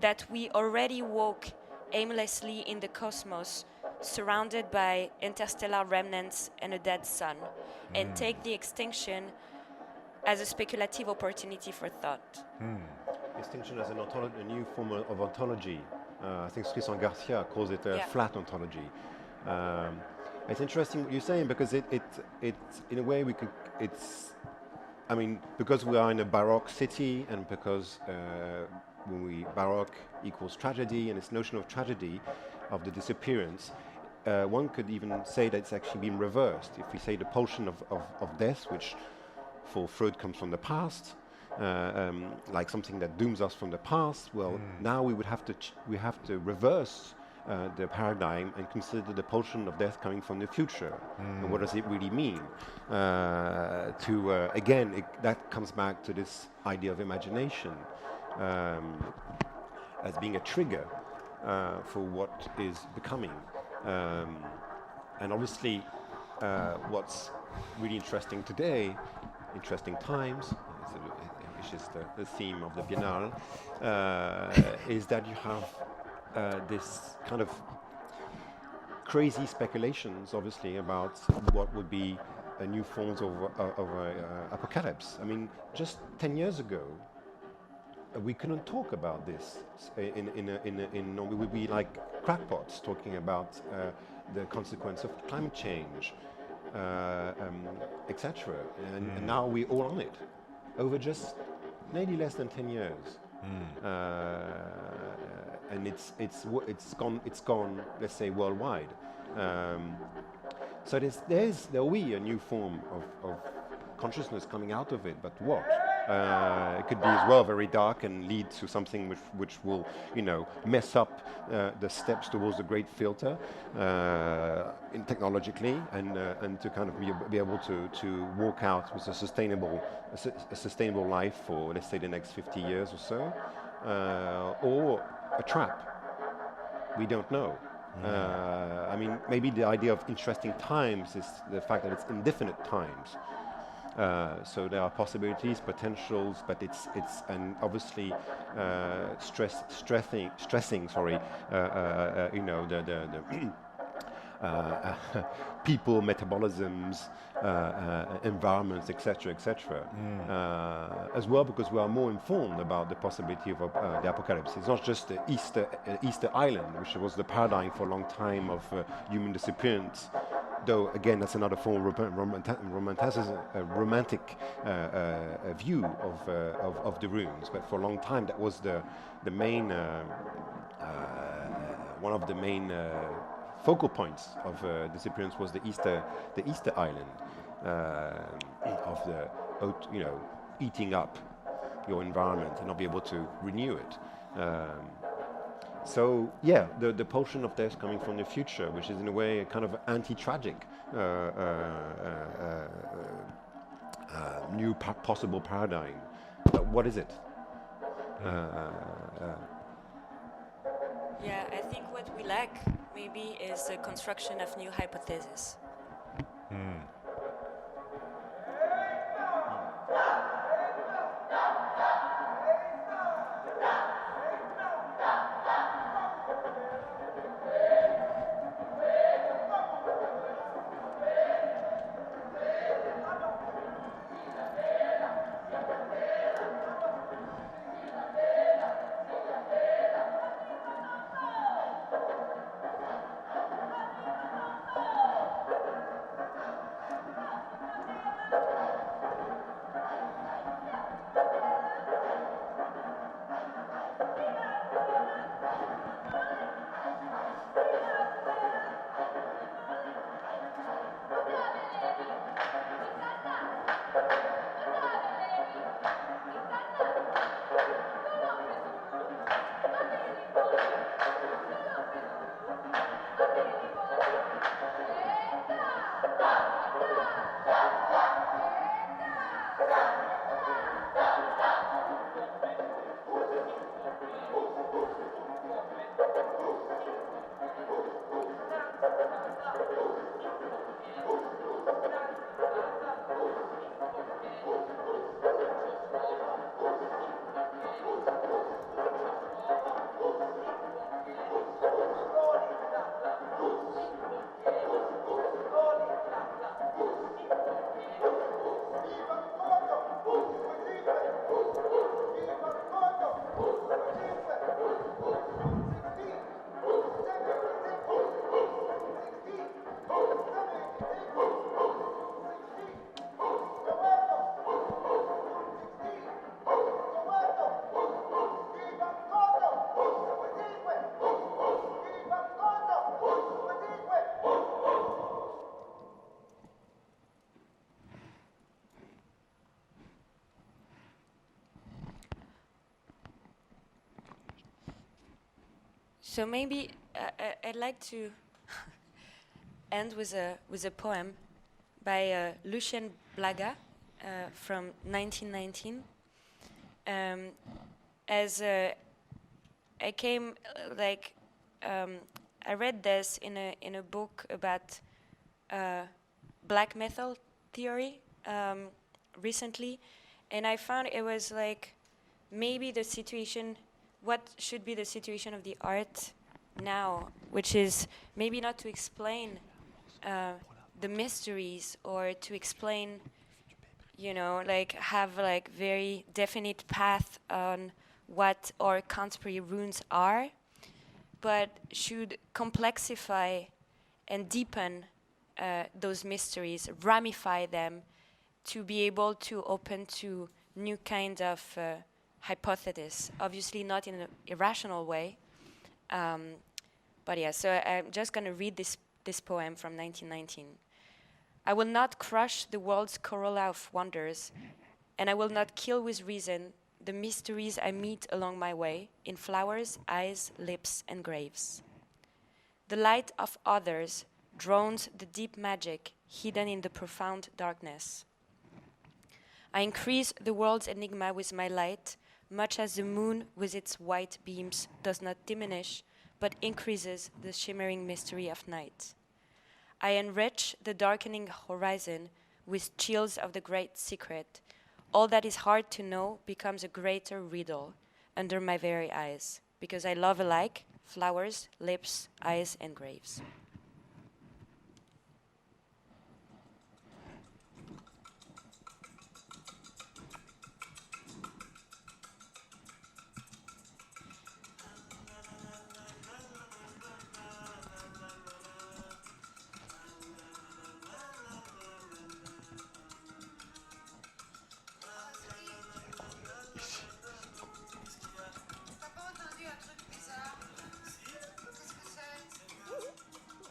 [SPEAKER 2] that we already walk aimlessly in the cosmos, surrounded by interstellar remnants and a dead sun, and take the extinction as a speculative opportunity for thought.
[SPEAKER 3] Extinction as a new form of ontology. I think Tristan Garcia calls it a flat ontology. It's interesting what you're saying, because it in a way because we are in a Baroque city, and because Baroque equals tragedy, and this notion of tragedy, of the disappearance, one could even say that it's actually been reversed. If we say the pulsion of death, which for Freud comes from the past, like something that dooms us from the past. Well, now we would have to we have to reverse the paradigm and consider the portion of death coming from the future. And what does it really mean? Again, that comes back to this idea of imagination as being a trigger for what is becoming. And obviously, what's really interesting today, interesting times, which is the theme of the Biennale, is that you have this kind of crazy speculations, obviously, about what would be new forms of apocalypse. I mean, just 10 years ago, we couldn't talk about this. We would be like crackpots talking about the consequence of climate change, etc. And now we're all on it over just maybe less than 10 years. And it's gone. Let's say worldwide. So there will be a new form of consciousness coming out of it. But what? It could be as well very dark and lead to something which will, mess up the steps towards the great filter technologically, and to kind of be able to walk out with a sustainable life for, let's say, the next 50 years or so, or a trap. We don't know. I mean, maybe the idea of interesting times is the fact that it's indefinite times. So there are possibilities, potentials, but it's and obviously stressing. Sorry, the people, metabolisms, environments, etc., as well, because we are more informed about the possibility of the apocalypse. It's not just the Easter Island, which was the paradigm for a long time of human disappearance. Though again, that's another form of romantic view of the ruins. But for a long time, that was the main one of the main focal points of disappearance was the Easter Island of the eating up your environment and not be able to renew it. So yeah, the portion of death coming from the future, which is in a way a kind of anti-tragic new possible paradigm. But what is it?
[SPEAKER 2] Yeah, I think what we lack maybe is the construction of new hypotheses. So maybe I'd like to end with a poem by Lucien Blaga from 1919. As I came I read this in a book about black metal theory recently, and I found it was like maybe the situation, what should be the situation of the art now, which is maybe not to explain the mysteries or to explain, have like very definite path on what our contemporary runes are, but should complexify and deepen those mysteries, ramify them to be able to open to new kind of hypothesis. Obviously not in an irrational way, but yeah. So I'm just going to read this poem from 1919. I will not crush the world's corolla of wonders, and I will not kill with reason the mysteries I meet along my way in flowers, eyes, lips, and graves. The light of others drones the deep magic hidden in the profound darkness. I increase the world's enigma with my light, much as the moon with its white beams does not diminish, but increases the shimmering mystery of night. I enrich the darkening horizon with chills of the great secret. All that is hard to know becomes a greater riddle under my very eyes, because I love alike flowers, lips, eyes, and graves.
[SPEAKER 5] T'as pas entendu un truc bizarre? Qu'est-ce que c'est?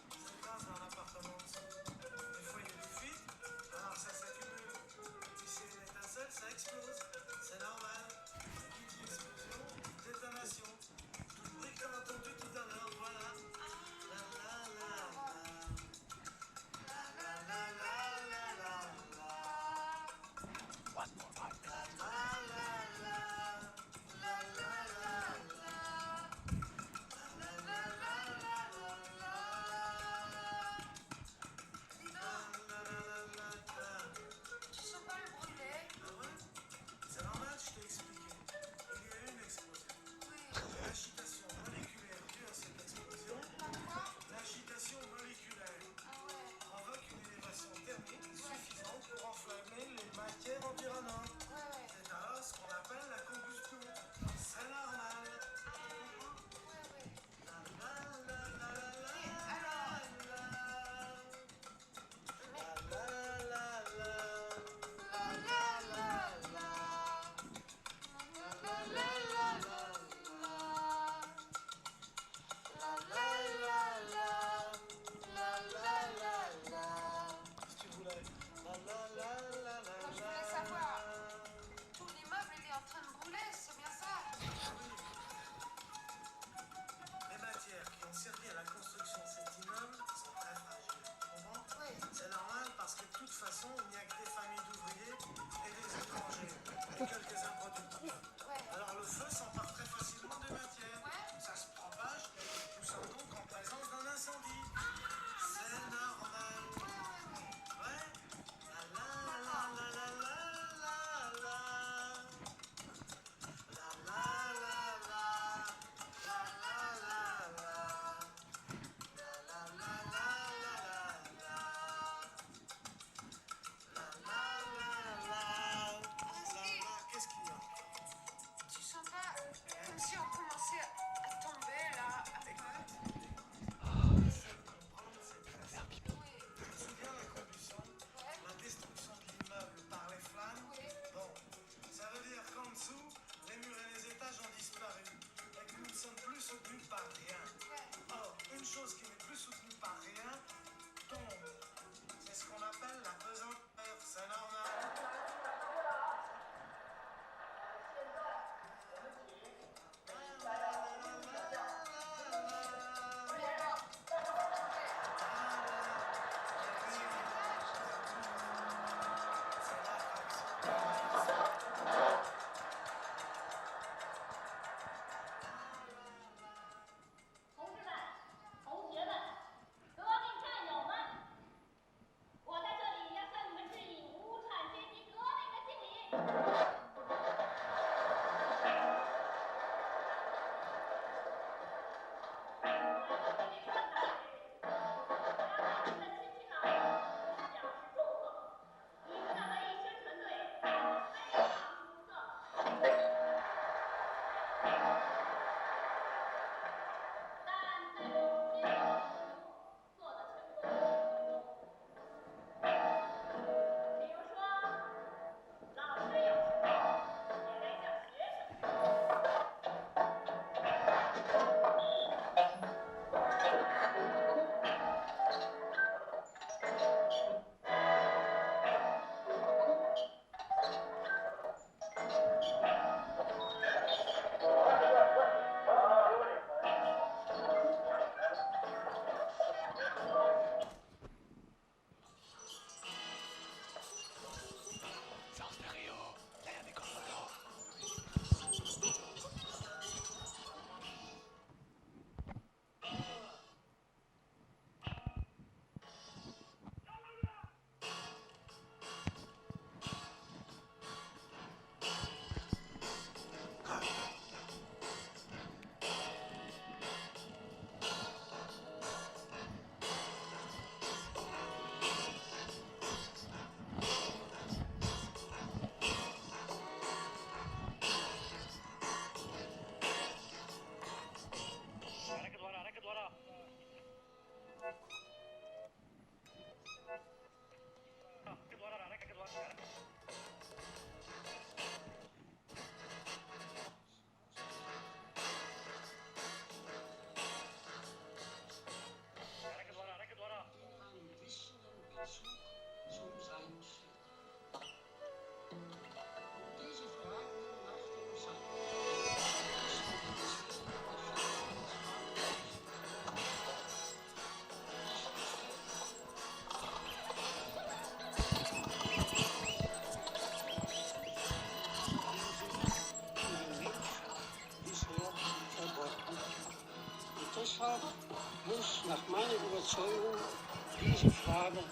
[SPEAKER 5] Diese Frage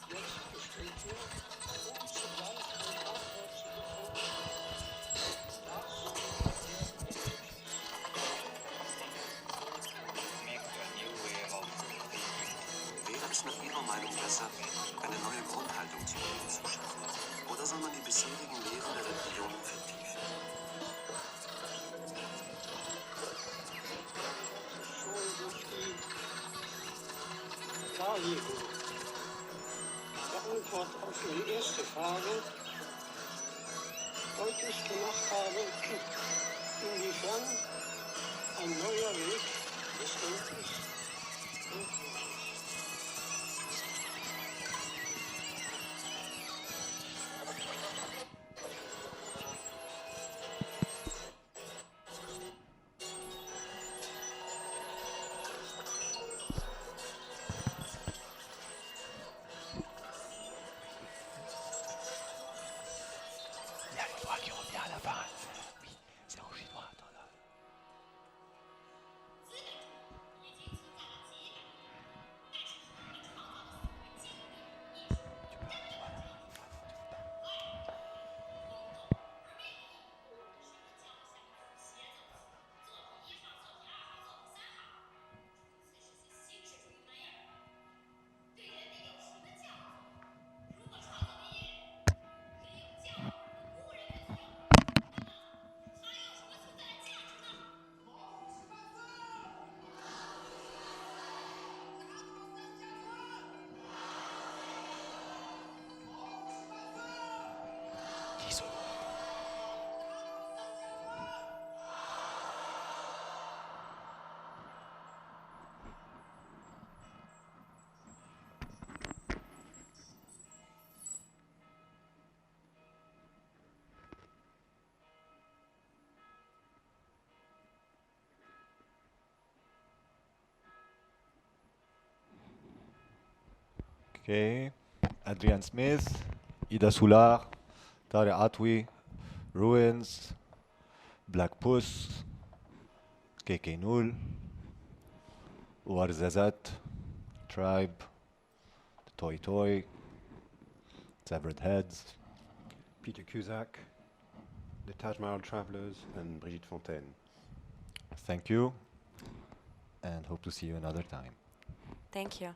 [SPEAKER 5] jetzt gestellt wird, um zugleich eine Antwort zu bekommen, das
[SPEAKER 6] Wäre es nach Ihrer Meinung besser, eine neue Grundhaltung zu Leben zu schaffen? Oder soll man die bisherigen Lehren der Religion vertiefen?
[SPEAKER 5] schon durch die Darlegung der Antwort auf Ihre erste Frage deutlich gemacht habe, inwiefern ein neuer Weg des Denkens möglich ist.
[SPEAKER 1] Okay. Adrien Smith, Ida Soulard, Tarek Atoui, Ruins, Black Puss, KK Nul, Warzazat, Tribe, Toy Toy, Severed Heads.
[SPEAKER 3] Peter Cusack, the Taj Mahal Travelers, and Brigitte Fontaine.
[SPEAKER 1] Thank you, and hope to see you another time.
[SPEAKER 2] Thank you.